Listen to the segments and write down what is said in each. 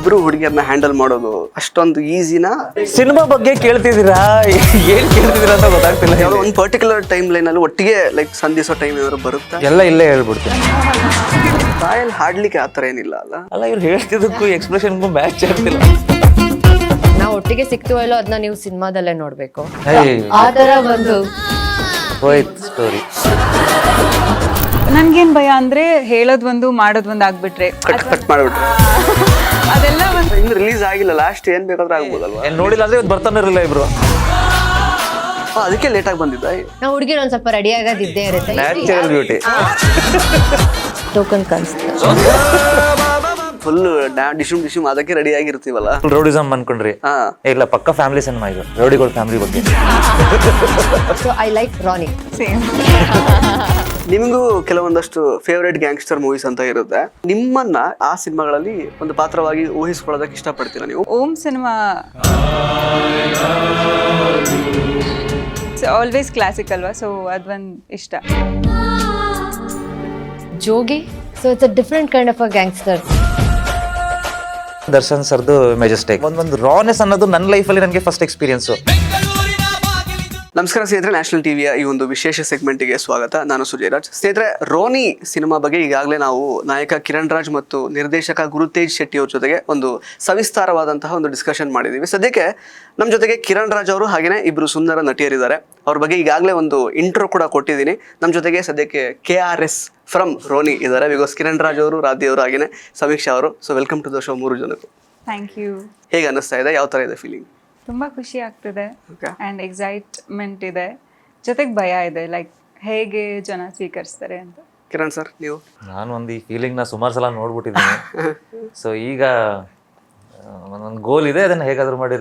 ಇಬ್ರು ಹುಡುಗಿಯರನ್ನ ಹ್ಯಾಂಡಲ್ ಮಾಡೋದು ಅಷ್ಟೊಂದು ಈಸಿನಾ? ಸಿನಿಮಾ ಬಗ್ಗೆ ಕೇಳ್ತಿದ್ದೀರಾ, ಏನ್ ಕೇಳ್ತಿದ್ದೀರಾ ಅಂತ ಗೊತ್ತಾಗ್ತಿಲ್ಲ. ಯಾವುದೋ ಒಂದು ಪರ್ಟಿಕ್ಯುಲರ್ ಟೈಮ್ ಲೈನ್ ಅಲ್ಲಿ ಒಟ್ಟಿಗೆ ಲೈಕ್ ಸಂಧಿಸೋ ಟೈಮ್ ಏನಾದ್ರು ಬರುತ್ತಾ? ಎಲ್ಲ ಇಲ್ಲೇ ಹೇಳ್ಬಿಡ್ತೀನಿ. ಬಾಯಲ್ಲಿ ಹಾಡ್ಲಿಕ್ಕೆ ಆತರ ಏನಿಲ್ಲ ಅಲ್ಲ. ಅಲ್ಲ, ಇವ್ರು ಹೇಳ್ತಿದ್ದಕ್ಕೂ ಎಕ್ಸ್ಪ್ರೆಷನ್ಗೂ ಮ್ಯಾಚ್ ಆಗ್ತಿಲ್ಲ. ನಾವು ಒಟ್ಟಿಗೆ ಸಿಗ್ತೀವಲ್ಲೋ ಅದನ್ನ ನೀವು ಸಿನಿಮಾದಲ್ಲೇ ನೋಡ್ಬೇಕು. ಏಯ್, ಆ ತರ ಒಂದು ಹೋಯ್ತು ಸ್ಟೋರಿ. ನನ್ಗೇನ್ ಭಯ ಅಂದ್ರೆ ಹೇಳೋದ್ ಮಾಡೋದ್ ಆಗ್ಬಿಟ್ರೆ ಕಟ್ ಮಾಡ್ಬಿಟ್ರೆ ಅದೆಲ್ಲ ಒಂದು ಇನ್ನು ರಿಲೀಸ್ ಆಗಿಲ್ಲ, ಲಾಸ್ಟ್ ಏನ್ ಬೇಕಾದ್ರೂ ಆಗ್ಬೋದಲ್ವಾ? ಏನ್ ನೋಡಿಲ್ಲ ಅಂದ್ರೆ ಇವತ್ತು ಬರ್ತಾನೆ ಇರಲಿಲ್ಲ ಇಬ್ರು. ಅದಕ್ಕೆ ಲೇಟ್ ಆಗಿ ಬಂದಿದ್ದ. ನಾವು ಹುಡುಗಿರು ಒಂದ್ ಸ್ವಲ್ಪ ರೆಡಿ ಆಗೋದಿದ್ದೇ ಇರುತ್ತೆ. Natural beauty. ಟೋಕನ್ ಕಾಣಿಸ್ತು. ಫುಲ್ ಡಿಶುಮ್ ಅದಕ್ಕೆ ರೆಡಿ ಆಗಿರ್ತೀವಲ್ಲ. ರೌಡಿಸಮ್ ಅನ್ಕೊಂಡ್ರಿ? ಇಲ್ಲ, ಪಕ್ಕ ಫ್ಯಾಮಿಲಿ ಸಿನಿಮಾ ಇದು, ರೌಡಿಗಳ ಫ್ಯಾಮಿಲಿ ಬಗ್ಗೆ. So I like Rani. Same. ನಿಮಗೂ ಕೆಲವೊಂದಷ್ಟು ಫೇವ್ರೇಟ್ ಗ್ಯಾಂಗ್ಸ್ಟರ್ ಮೂವೀಸ್ ಅಂತ ಇರುತ್ತೆ. ನಿಮ್ಮನ್ನ ಆ ಸಿನಿಮಾಗಳಲ್ಲಿ ಒಂದು ಪಾತ್ರವಾಗಿ ಊಹಿಸ್ಕೊಳ್ಳೋದಕ್ಕೆ ಇಷ್ಟಪಡ್ತೀರಾ ನೀವು? ಓಂ ಸಿನಿಮಾ ಆಲ್ವೇಸ್ ಕ್ಲಾಸಿಕ್ ಅಲ್ವಾ, ಸೊ ಅದೊಂದು ಇಷ್ಟ. Jogi, so it's a different kind of a gangster. Darshan ಸರ್ದು ಮೆಜೆಸ್ಟಿಕ್ ಒಂದು ರಾನೆಸ್ ಅನ್ನೋದು ನನ್ನ ಲೈಫಲ್ಲಿ ನನಗೆ ಫಸ್ಟ್ ಎಕ್ಸ್ಪೀರಿಯನ್ಸು. ನಮಸ್ಕಾರ ಸ್ನೇಹಿತರೆ, ನ್ಯಾಷನಲ್ ಟಿವಿಯ ಈ ಒಂದು ವಿಶೇಷ ಸೆಗ್ಮೆಂಟ್ಗೆ ಸ್ವಾಗತ. ನಾನು ಸುಜಯ್ ರಾಜ್. ಸ್ನೇಹಿತರೆ, ರೋನಿ ಸಿನಿಮಾ ಬಗ್ಗೆ ಈಗಾಗಲೇ ನಾವು ನಾಯಕ ಕಿರಣ್ ರಾಜ್ ಮತ್ತು ನಿರ್ದೇಶಕ ಗುರುತೇಜ್ ಶೆಟ್ಟಿ ಅವ್ರ ಜೊತೆಗೆ ಒಂದು ಸವಿಸ್ತಾರವಾದಂತಹ ಒಂದು ಡಿಸ್ಕಷನ್ ಮಾಡಿದ್ದೀವಿ. ಸದ್ಯಕ್ಕೆ ನಮ್ಮ ಜೊತೆಗೆ ಕಿರಣ್ ರಾಜ್ ಅವರು ಹಾಗೆಯೇ ಇಬ್ಬರು ಸುಂದರ ನಟಿಯರಿದ್ದಾರೆ. ಅವ್ರ ಬಗ್ಗೆ ಈಗಾಗಲೇ ಒಂದು ಇಂಟ್ರೋ ಕೂಡ ಕೊಟ್ಟಿದ್ದೀನಿ. ನಮ್ಮ ಜೊತೆಗೆ ಸದ್ಯಕ್ಕೆ KRS ಫ್ರಮ್ ರೋನಿ ಇದ್ದಾರೆ. ಬಿಕಾಸ್ ಕಿರಣ್ ರಾಜ್ ಅವರು, ರಾಧಿ ಅವರು, ಹಾಗೆಯೇ ಸಮೀಕ್ಷಾ ಅವರು. So welcome to the show ಮೂರು ಜನಕ್ಕೂ. Thank you. ಹೇಗೆ ಅನ್ನಿಸ್ತಾ ಇದೆ? ಯಾವ ಥರ ಇದೆ ಫೀಲಿಂಗ್? ತುಂಬಾ ಖುಷಿ ಆಗ್ತಿದೆ Okay. ಆ್ಯಂಡ್ ಎಕ್ಸೈಟ್ಮೆಂಟ್ ಇದೆ, ಜೊತೆಗೆ ಭಯ ಇದೆ, ಲೈಕ್ ಹೇಗೆ ಜನ ಸ್ವೀಕರಿಸ್ತಾರೆ ಅಂತ. ಕಿರಣ್ ಸರ್, ನೀವು? ನಾನು ಒಂದು ಈ ಫೀಲಿಂಗ್ನ ಸುಮಾರು ಸಲ ನೋಡ್ಬಿಟ್ಟಿದ್ದೀನಿ. ಸೊ ಈಗ ಒಂದೊಂದು ಗೋಲ್ ಇದೆ, ಅದನ್ನು ಹೇಗಾದರೂ ಮಾಡಿ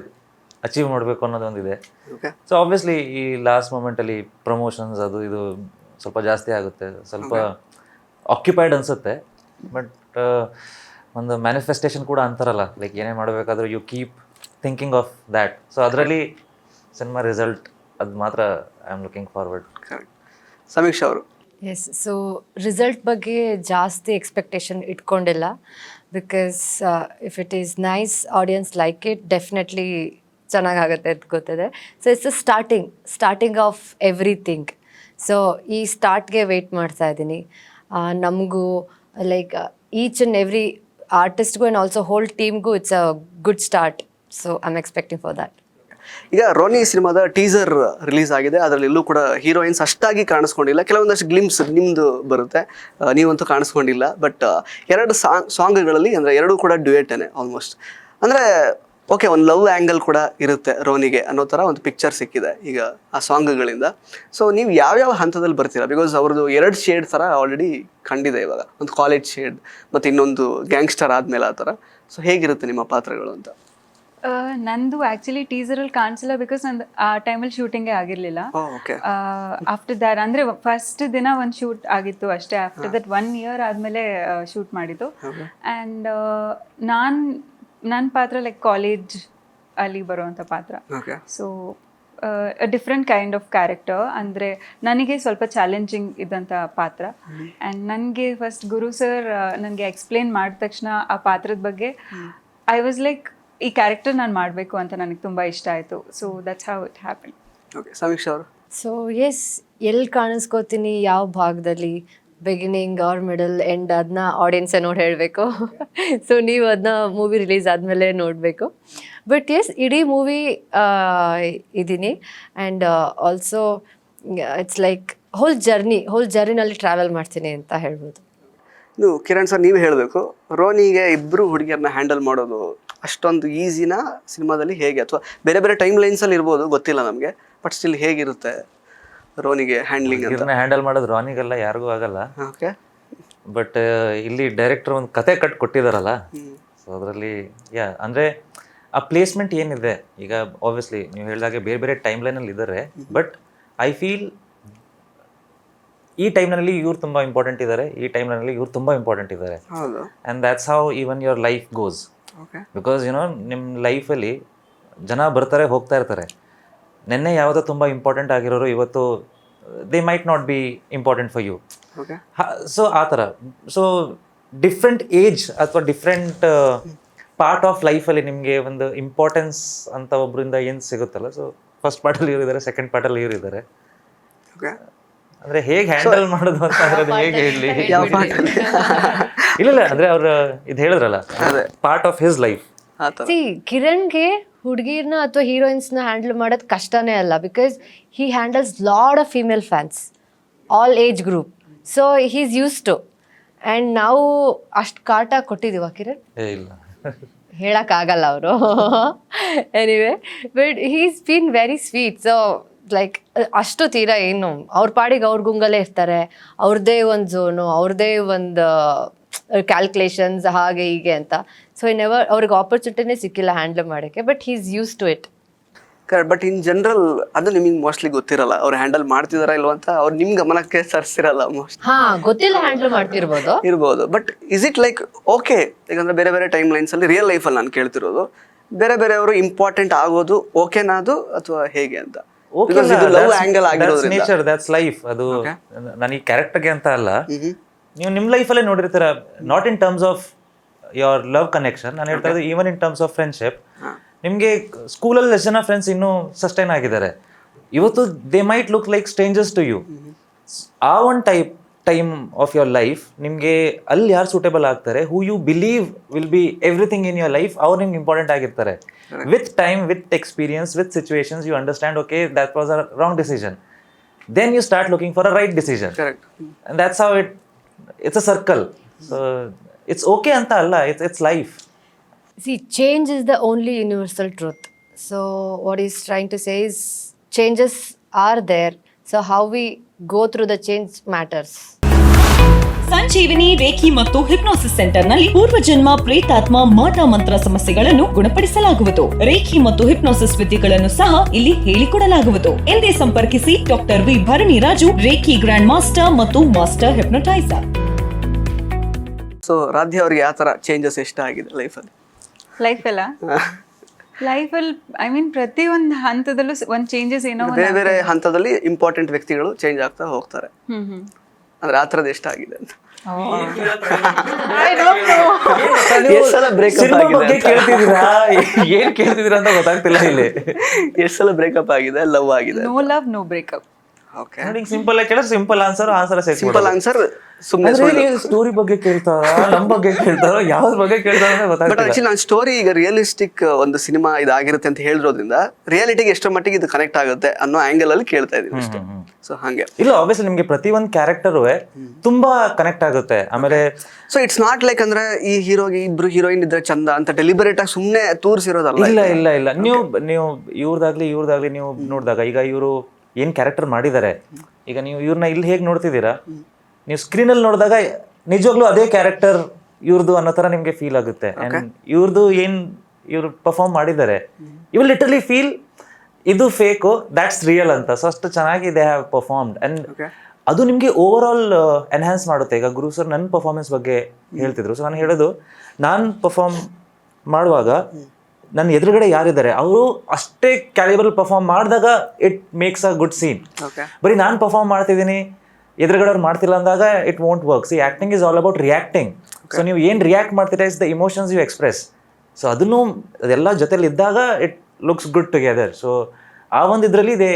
ಅಚೀವ್ ಮಾಡಬೇಕು ಅನ್ನೋದೊಂದಿದೆ. ಓಕೆ. ಸೊ ಆಬ್ವಿಯಸ್ಲಿ ಈ ಲಾಸ್ಟ್ ಮೂಮೆಂಟಲ್ಲಿ ಪ್ರಮೋಷನ್ಸ್ ಅದು ಇದು ಸ್ವಲ್ಪ ಜಾಸ್ತಿ ಆಗುತ್ತೆ, ಸ್ವಲ್ಪ ಆಕ್ಯುಪೈಡ್ ಅನಿಸುತ್ತೆ. ಬಟ್ ಒಂದು ಮ್ಯಾನಿಫೆಸ್ಟೇಷನ್ ಕೂಡ ಅಂತಾರಲ್ಲ, ಲೈಕ್ ಏನೇ ಮಾಡಬೇಕಾದ್ರೂ you keep thinking of that. So ಅದರಲ್ಲಿ ಸಿನಿಮಾ ರಿಸಲ್ಟ್ ಅದು ಮಾತ್ರ I am looking forward. Correct. Samiksha ಅವರು? ಎಸ್, ಸೊ ರಿಸಲ್ಟ್ ಬಗ್ಗೆ ಜಾಸ್ತಿ ಎಕ್ಸ್ಪೆಕ್ಟೇಷನ್ ಇಟ್ಕೊಂಡಿಲ್ಲ. Because if it is nice, audience like it, definitely ಚೆನ್ನಾಗಾಗುತ್ತೆ ಅಂತ ಗೊತ್ತಿದೆ. So it's a starting of everything. So ಈ ಸ್ಟಾರ್ಟ್ಗೆ ವೆಯ್ಟ್ ಮಾಡ್ತಾ ಇದ್ದೀನಿ. ನಮಗೂ ಲೈಕ್ ಈಚ್ ಆ್ಯಂಡ್ ಎವ್ರಿ ಆರ್ಟಿಸ್ಟ್ಗೂ ಆ್ಯಂಡ್ ಆಲ್ಸೋ ಹೋಲ್ ಟೀಮ್ಗೂ it's a good start. So I am expecting for that. ಈಗ ರೋನಿ ಸಿನಿಮಾದ ಟೀಸರ್ ರಿಲೀಸ್ ಆಗಿದೆ. ಅದರಲ್ಲಿ ಎಲ್ಲೂ ಕೂಡ ಹೀರೋಯಿನ್ಸ್ ಅಷ್ಟಾಗಿ ಕಾಣಿಸ್ಕೊಂಡಿಲ್ಲ. ಕೆಲವೊಂದಷ್ಟು ಗ್ಲಿಮ್ಸ್ ನಿಮ್ಮದು ಬರುತ್ತೆ, ನೀವಂತೂ ಕಾಣಿಸ್ಕೊಂಡಿಲ್ಲ. ಬಟ್ ಎರಡು ಸಾಂಗ್ಗಳಲ್ಲಿ ಅಂದರೆ ಎರಡೂ ಕೂಡ ಡ್ಯುಯೇಟೇನೆ ಆಲ್ಮೋಸ್ಟ್. ಅಂದರೆ ಓಕೆ, ಒಂದು ಲವ್ ಆ್ಯಂಗಲ್ ಕೂಡ ಇರುತ್ತೆ ರೋನಿಗೆ ಅನ್ನೋ ಥರ ಒಂದು ಪಿಕ್ಚರ್ ಸಿಕ್ಕಿದೆ ಈಗ ಆ ಸಾಂಗ್ಗಳಿಂದ. ಸೊ ನೀವು ಯಾವ್ಯಾವ ಹಂತದಲ್ಲಿ ಬರ್ತೀರಾ? ಬಿಕಾಸ್ ಅವ್ರದ್ದು ಎರಡು ಶೇಡ್ ಥರ ಆಲ್ರೆಡಿ ಕಂಡಿದೆ ಇವಾಗ, ಒಂದು ಕಾಲೇಜ್ ಶೇಡ್ ಮತ್ತು ಇನ್ನೊಂದು ಗ್ಯಾಂಗ್ಸ್ಟರ್ ಆದಮೇಲೆ ಆ ಥರ. ಸೊ ಹೇಗಿರುತ್ತೆ ನಿಮ್ಮ ಪಾತ್ರಗಳು ಅಂತ? ನಂದು ಆ್ಯಕ್ಚುಲಿ ಟೀಸರಲ್ಲಿ ಕಾಣಿಸಿಲ್ಲ, ಬಿಕಾಸ್ ನಂದು ಆ ಟೈಮಲ್ಲಿ ಶೂಟಿಂಗೇ ಆಗಿರಲಿಲ್ಲ. ಓಕೆ. ಆಫ್ಟರ್ ದ್ಯಾಟ್ ಅಂದರೆ ಫಸ್ಟ್ ದಿನ ಒಂದು ಶೂಟ್ ಆಗಿತ್ತು ಅಷ್ಟೇ. ಆಫ್ಟರ್ ದಟ್ 1 year ಆದಮೇಲೆ ಶೂಟ್ ಮಾಡಿದ್ದು. ಆ್ಯಂಡ್ ನನ್ನ ಪಾತ್ರ ಲೈಕ್ ಕಾಲೇಜ್ ಅಲ್ಲಿ ಬರುವಂಥ ಪಾತ್ರ. Okay. So different kind of character, ಅಂದರೆ ನನಗೆ ಸ್ವಲ್ಪ ಚಾಲೆಂಜಿಂಗ್ ಇದ್ದಂಥ ಪಾತ್ರ. ಆ್ಯಂಡ್ ನನಗೆ ಫಸ್ಟ್ ಗುರು ಸರ್ ನನಗೆ ಎಕ್ಸ್ಪ್ಲೇನ್ ಮಾಡಿದ ತಕ್ಷಣ ಆ ಪಾತ್ರದ ಬಗ್ಗೆ ಐ ವಾಸ್ ಲೈಕ್, ಈ ಕ್ಯಾರೆಕ್ಟರ್ ನಾನು ಮಾಡಬೇಕು ಅಂತ ನನಗೆ ತುಂಬ ಇಷ್ಟ ಆಯಿತು. So that's how it happen. Okay. ಸಮೀಕ್ಷಾ ಅವರು? ಸೊ ಎಸ್, ಎಲ್ಲಿ ಕಾಣಿಸ್ಕೋತೀನಿ, ಯಾವ ಭಾಗದಲ್ಲಿ, ಬಿಗಿನಿಂಗ್ ಆರ್ ಮಿಡಲ್ ಎಂಡ್, ಅದನ್ನ ಆಡಿಯನ್ಸೇ ನೋಡಿ ಹೇಳಬೇಕು. ಸೊ ನೀವು ಅದನ್ನ ಮೂವಿ ರಿಲೀಸ್ ಆದಮೇಲೆ ನೋಡಬೇಕು. ಬಟ್ ಎಸ್, ಇಡೀ ಮೂವಿ ಇದ್ದೀನಿ. And also it's like whole ಜರ್ನಿನಲ್ಲಿ ಟ್ರಾವೆಲ್ ಮಾಡ್ತೀನಿ ಅಂತ ಹೇಳ್ಬೋದು. ನೀವು ಕಿರಣ್ ಸರ್, ನೀವು ಹೇಳಬೇಕು, ರೋನಿಗೆ ಇಬ್ಬರು ಹುಡುಗಿಯರನ್ನ ಹ್ಯಾಂಡಲ್ ಮಾಡೋದು ಅಷ್ಟೊಂದು ಈಸಿನಾ ಸಿನಿಮಾದಲ್ಲಿ, ಹೇಗೆ? ಅಥವಾ ಬೇರೆ ಬೇರೆ ಟೈಮ್ ಲೈನ್ಸಲ್ಲಿ ಇರ್ಬೋದು, ಗೊತ್ತಿಲ್ಲ ನಮಗೆ. ಬಟ್ ಸ್ಟಿಲ್ ಹೇಗಿರುತ್ತೆ ರೋನಿಗೆ ಹ್ಯಾಂಡ್ಲಿಂಗ್ ಅಂತ? ಇದನ್ನ ಹ್ಯಾಂಡಲ್ ಮಾಡೋದು ರಾನಿಗೆಲ್ಲ ಯಾರಿಗೂ ಆಗಲ್ಲ. ಓಕೆ. ಬಟ್ ಇಲ್ಲಿ ಡೈರೆಕ್ಟರ್ ಒಂದು ಕತೆ ಕಟ್ ಕೊಟ್ಟಿದ್ದಾರಲ್ಲ, ಸೊ ಅದರಲ್ಲಿ ಅಂದರೆ ಆ ಪ್ಲೇಸ್ಮೆಂಟ್ ಏನಿದೆ ಈಗ, ಆಬ್ವಿಯಸ್ಲಿ ನೀವು ಹೇಳಿದಾಗೆ ಬೇರೆ ಬೇರೆ ಟೈಮ್ ಲೈನಲ್ಲಿ ಇದ್ದಾರೆ. ಬಟ್ ಐ ಫೀಲ್ ಈ ಟೈಮ್ನಲ್ಲಿ ಇವ್ರು ತುಂಬ ಇಂಪಾರ್ಟೆಂಟ್ ಇದ್ದಾರೆ, ಈ ಟೈಮ್ನಲ್ಲಿ ಇವ್ರು ತುಂಬ ಇಂಪಾರ್ಟೆಂಟ್ ಇದ್ದಾರೆ. And that's how even your life goes. Because YONO ನಿಮ್ಮ ಲೈಫಲ್ಲಿ ಜನ ಬರ್ತಾರೆ ಹೋಗ್ತಾ ಇರ್ತಾರೆ. ನೆನ್ನೆ ಯಾವುದೋ ತುಂಬ ಇಂಪಾರ್ಟೆಂಟ್ ಆಗಿರೋರು ಇವತ್ತು they might not be important for you. So ಆ ಥರ. ಸೊ ಡಿಫ್ರೆಂಟ್ ಏಜ್ ಅಥವಾ ಡಿಫ್ರೆಂಟ್ ಪಾರ್ಟ್ ಆಫ್ ಲೈಫಲ್ಲಿ ನಿಮಗೆ ಒಂದು ಇಂಪಾರ್ಟೆನ್ಸ್ ಅಂತ ಒಬ್ಬರಿಂದ ಏನು ಸಿಗುತ್ತಲ್ಲ, ಸೊ ಫಸ್ಟ್ ಪಾರ್ಟಲ್ಲಿ ಇವ್ರು ಇದ್ದಾರೆ, ಸೆಕೆಂಡ್ ಪಾರ್ಟಲ್ಲಿ ಇವ್ರು ಇದ್ದಾರೆ. ಓಕೆ, ಅಂದ್ರೆ ಹೇಗೆ ಹ್ಯಾಂಡಲ್ ಮಾಡೋದು ಅಂತ ಅಂದ್ರೆ ಹೇಗೆ ಹೇಳಿ ಯಾವ ಪಾರ್ಟಲ್ಲಿ ಇಲ್ಲ ಅಂದ್ರೆ ಅವ್ರು ಇದು ಹೇಳಿದ್ರಲ್ಲ, ಪಾರ್ಟ್ ಆಫ್ ಹಿಸ್ ಲೈಫ್. ಆ ಥರ. ಸಿ ಕಿರಣ್ಗೆ ಹುಡುಗಿರ್ನ ಅಥವಾ ಹೀರೋಯಿನ್ಸ್ನ ಹ್ಯಾಂಡಲ್ ಮಾಡೋದು ಕಷ್ಟನೇ ಅಲ್ಲ, because he handles lot of female fans, all age group, so he is used to. And ನಾವು ಅಷ್ಟು ಕಾಟ ಕೊಟ್ಟಿದ್ದೀವ ಕಿರಣ್? ಇಲ್ಲ ಹೇಳೋಕ್ಕಾಗಲ್ಲ ಅವರು. Anyway, but he's been very sweet. So like ಅಷ್ಟು ತೀರಾ ಏನು ಅವ್ರ ಪಾಡಿಗೆ ಅವ್ರ ಗುಂಗಲ್ಲೇ ಇರ್ತಾರೆ, ಅವ್ರದ್ದೇ ಒಂದು ಝೋನು, ಅವ್ರದ್ದೇ ಒಂದು ಕ್ಯಾಲ್ಕುಲೇಷನ್ಸ್ ಹಾಗೆ ಹೀಗೆ ಅಂತ. ಸೊ ನೆವರ್ ಅವ್ರಿಗೆ ಆಪರ್ಚುನಿಟಿನೇ ಸಿಕ್ಕಿಲ್ಲ ಹ್ಯಾಂಡಲ್ ಮಾಡೋಕ್ಕೆ, but he is used to it. Correct. But in general ಅದು ನಿಮಗೆ ಮೋಸ್ಟ್ಲಿ ಗೊತ್ತಿರಲ್ಲ, ಅವ್ರು ಹ್ಯಾಂಡಲ್ ಮಾಡ್ತಿದಾರಾ ಇಲ್ವ ಅಂತ ಅವ್ರು ನಿಮ್ಮ ಗಮನಕ್ಕೆ ತರಿಸಿರಲ್ಲ ಮೋಸ್ಟ್ ಹಾ, ಗೊತ್ತಿಲ್ಲ ಹ್ಯಾಂಡಲ್ ಮಾಡ್ತಿರ್ಬೋದು. ಇರ್ಬೋದು. But is it like okay, ಯಾಕಂದ್ರೆ ಬೇರೆ ಬೇರೆ ಟೈಮ್ ಲೈನ್ಸಲ್ಲಿ ರಿಯಲ್ ಲೈಫಲ್ಲಿ ನಾನು ಕೇಳ್ತಿರೋದು, ಬೇರೆ ಬೇರೆಯವರು ಇಂಪಾರ್ಟೆಂಟ್ ಆಗೋದು ಓಕೆನಾ ಅದು ಅಥವಾ ಹೇಗೆ ಅಂತ? ಲವ್ ಆಂಗಲ್ ಆಗಿರೋದ್ರಿಂದ ನೇಚರ್, ದಟ್ಸ್ ಲೈಫ್. ಅದು ನನಗೆ ಕ್ಯಾರೆಕ್ಟರ್ಗೆ ಅಂತ ಅಲ್ಲ, ನೀವು ನಿಮ್ಮ ಲೈಫಲ್ಲೇ ನೋಡಿರ್ತೀರ. Not in terms of your love connection, ನಾನು ಹೇಳ್ತಾ ಇರೋದು even in terms of friendship. ನಿಮಗೆ ಸ್ಕೂಲಲ್ಲಿ ಎಷ್ಟು ಜನ ಫ್ರೆಂಡ್ಸ್ ಇನ್ನೂ ಸಸ್ಟೈನ್ ಆಗಿದ್ದಾರೆ, ಇವತ್ತು they might look like strangers to you. ಆ ಒಂದು ಟೈಮ್ ಆಫ್ ಯೋರ್ ಲೈಫ್ ನಿಮಗೆ ಅಲ್ಲಿ ಯಾರು ಸೂಟೇಬಲ್ ಆಗ್ತಾರೆ, who you believe will be everything in your life, ಅವ್ರು ನಿಮ್ಗೆ ಇಂಪಾರ್ಟೆಂಟ್ ಆಗಿರ್ತಾರೆ. With time, with experience, with situations, you understand okay that was a wrong decision, then you start looking for a right decision. Correct. And that's how it's a circle. So it's okay anta alla, it's life. See, change is the only universal truth. So what he's trying to say is changes are there. So how we go through the change matters. Sanjeevini reiki ಮತ್ತು hypnosis ಸೆಂಟರ್ನಲ್ಲಿ ಪೂರ್ವಜನ್ಮ, ಪ್ರೇತಾತ್ಮ, ಮಾಟ ಮಂತ್ರ ಸಮಸ್ಯೆಗಳನ್ನು ಗುಣಪಡಿಸಲಾಗುವುದು. Reiki ಮತ್ತು hypnosis ವಿದ್ಯೆಗಳನ್ನು ಸಹ ಇಲ್ಲಿ ಹೇಳಿಕೊಡಲಾಗುವುದು. ಎಂದೇ ಸಂಪರ್ಕಿಸಿ ಡಾಕ್ಟರ್ ವಿ ಭರಣಿ ರಾಜು, ರೇಖಿ ಗ್ರ್ಯಾಂಡ್ ಮಾಸ್ಟರ್ ಮತ್ತು ಮಾಸ್ಟರ್ ಹಿಪ್ನೋಟೈಸರ್. ಸೊ ರಾಧ್ಯ ಅವ್ರಿಗೆ ಯಾವ ಥರ ಚೇಂಜಸ್ ಇಷ್ಟ ಆಗಿದೆ ಲೈಫಲ್ಲಿ? ಲೈಫಲ್ಲಿ ಐ ಮೀನ್ ಪ್ರತಿ ಒಂದು ಹಂತದಲ್ಲೂ ಒಂದು ಚೇಂಜಸ್ ಏನೋ ಬೇರೆ ಬೇರೆ ಹಂತದಲ್ಲಿ ಇಂಪಾರ್ಟೆಂಟ್ ವ್ಯಕ್ತಿಗಳು ಚೇಂಜ್ ಆಗ್ತಾ ಹೋಗ್ತಾರೆ. ಅಂದ್ರೆ ಆ ಥರದ್ದು ಎಷ್ಟ ಆಗಿದೆ ಅಂತ? ಎಷ್ಟ್ ಸಲ ಬ್ರೇಕಪ್ ಆಗಿದೆ ಕೇಳ್ತಿದ್ದೀರಾ, ಏನ್ ಕೇಳ್ತಿದ್ದೀರಾ ಅಂತ ಗೊತ್ತಾಗ್ತಿಲ್ಲ ಇಲ್ಲಿ. ಎಷ್ಟ್ ಸಲ ಬ್ರೇಕಪ್ ಆಗಿದೆ, ಲವ್ ಆಗಿದೆ? No love no breakup. Okay, simple ಆಗಿ ಕೇಳಿದ್ರೆ ಸಿಂಪಲ್ ಆನ್ಸರ್ ಸಿಂಪಲ್ ಆನ್ಸರ್. ಸುಮ್ಮನೆ ಸ್ಟೋರಿ ಬಗ್ಗೆ ಕೇಳ್ತಾರ, ನಮ್ ಬಗ್ಗೆ ಕೇಳ್ತಾರ, ಯಾವ್ದ್ರ ಬಗ್ಗೆ ಕೇಳ್ತಾರ ಅಂತ ಬಟ್ ಗೊತ್ತಾಗ್ತಿಲ್ಲ. ಆಕ್ಚುಲಿ ನಾನು ಸ್ಟೋರಿ ಈಗ ರಿಯಲಿಸ್ಟಿಕ್ ಒಂದು ಸಿನಿಮಾ ಇದಾಗಿರುತ್ತೆ ಅಂತ ಹೇಳಿರೋದ್ರಿಂದ ರಿಯಾಲಿಟಿಗೆ ಎಷ್ಟರ ಮಟ್ಟಿಗೆ ಇದು ಕನೆಕ್ಟ್ ಆಗುತ್ತೆ ಅನ್ನೋ ಆಂಗಲ್ ಅಲ್ಲಿ ಕೇಳ್ತಾ ಇದೀನಿ ಅಷ್ಟೇ. ಸೊ ಹಂಗೆ ಇಲ್ಲ, ಆಬ್ವಿಯಸ್ಲಿ ನಿಮ್ಗೆ ಪ್ರತಿ ಒಂದು ಕ್ಯಾರೆಕ್ಟರು ತುಂಬಾ ಕನೆಕ್ಟ್ ಆಗುತ್ತೆ. ಆಮೇಲೆ ಸೊ ಇಟ್ಸ್ ನಾಟ್ ಲೈಕ್ ಅಂದ್ರೆ ಈ ಹೀರೋಗೆ ಇಬ್ರು ಹೀರೋಯಿನ್ ಇದ್ರೆ ಚಂದ ಅಂತ ಡೆಲಿಬರೇಟ್ ಆಗಿ ಸುಮ್ಮನೆ ತೋರಿಸಿರೋದಲ್ಲ. ಇಲ್ಲ ನೀವು ಇವ್ರದಾಗ್ಲಿ ನೀವು ನೋಡಿದಾಗ, ಈಗ ಇವರು ಏನ್ ಕ್ಯಾರೆಕ್ಟರ್ ಮಾಡಿದ್ದಾರೆ, ಈಗ ನೀವು ಇವ್ರನ್ನ ಇಲ್ಲಿ ಹೇಗೆ ನೋಡ್ತಿದ್ದೀರಾ, ನೀವು ಸ್ಕ್ರೀನಲ್ಲಿ ನೋಡಿದಾಗ ನಿಜವಾಗ್ಲೂ ಅದೇ ಕ್ಯಾರೆಕ್ಟರ್ ಇವ್ರದ್ದು ಅನ್ನೋ ತರ ನಿಮ್ಗೆ ಫೀಲ್ ಆಗುತ್ತೆ. ಅಂಡ್ ಇವ್ರದ್ದು ಇವ್ರು ಪರ್ಫಾರ್ಮ್ ಮಾಡಿದ್ದಾರೆ, ಯು ಲಿಟರಲಿ ಫೀಲ್ ಇದು ಫೇಕು, ದ್ಯಾಟ್ಸ್ ರಿಯಲ್ ಅಂತ. ಸೊ ಅಷ್ಟು ಚೆನ್ನಾಗಿ ದೇ ಹ್ಯಾವ್ ಪರ್ಫಾರ್ಮ್ಡ್ ಅಂಡ್ ಅದು ನಿಮಗೆ ಓವರ್ ಆಲ್ ಎನ್ಹ್ಯಾನ್ಸ್ ಮಾಡುತ್ತೆ. ಈಗ ಗುರು ಸರ್ ನನ್ನ ಪರ್ಫಾರ್ಮೆನ್ಸ್ ಬಗ್ಗೆ ಹೇಳ್ತಿದ್ರು. ಸೊ ನಾನು ಹೇಳೋದು, ನಾನು ಪರ್ಫಾರ್ಮ್ ಮಾಡುವಾಗ ನನ್ನ ಎದುರುಗಡೆ ಯಾರಿದ್ದಾರೆ ಅವರು ಅಷ್ಟೇ ಕ್ಯಾಲಿಬರ್ ಪರ್ಫಾರ್ಮ್ ಮಾಡಿದಾಗ it makes a good scene. ಬರೀ ನಾನು ಪರ್ಫಾರ್ಮ್ ಮಾಡ್ತಿದ್ದೀನಿ, ಎದುರುಗಡೆ ಅವ್ರು ಮಾಡ್ತಿಲ್ಲ ಅಂದಾಗ it won't work. See, acting is all about reacting. So ನೀವು ಏನು ರಿಯಾಕ್ಟ್ ಮಾಡ್ತೀರಾ is the emotions you express. So ಅದನ್ನು ಅದೆಲ್ಲ ಜೊತೆಲಿ ಇದ್ದಾಗ it looks good together. So ಆ ಒಂದು ಇದರಲ್ಲಿ they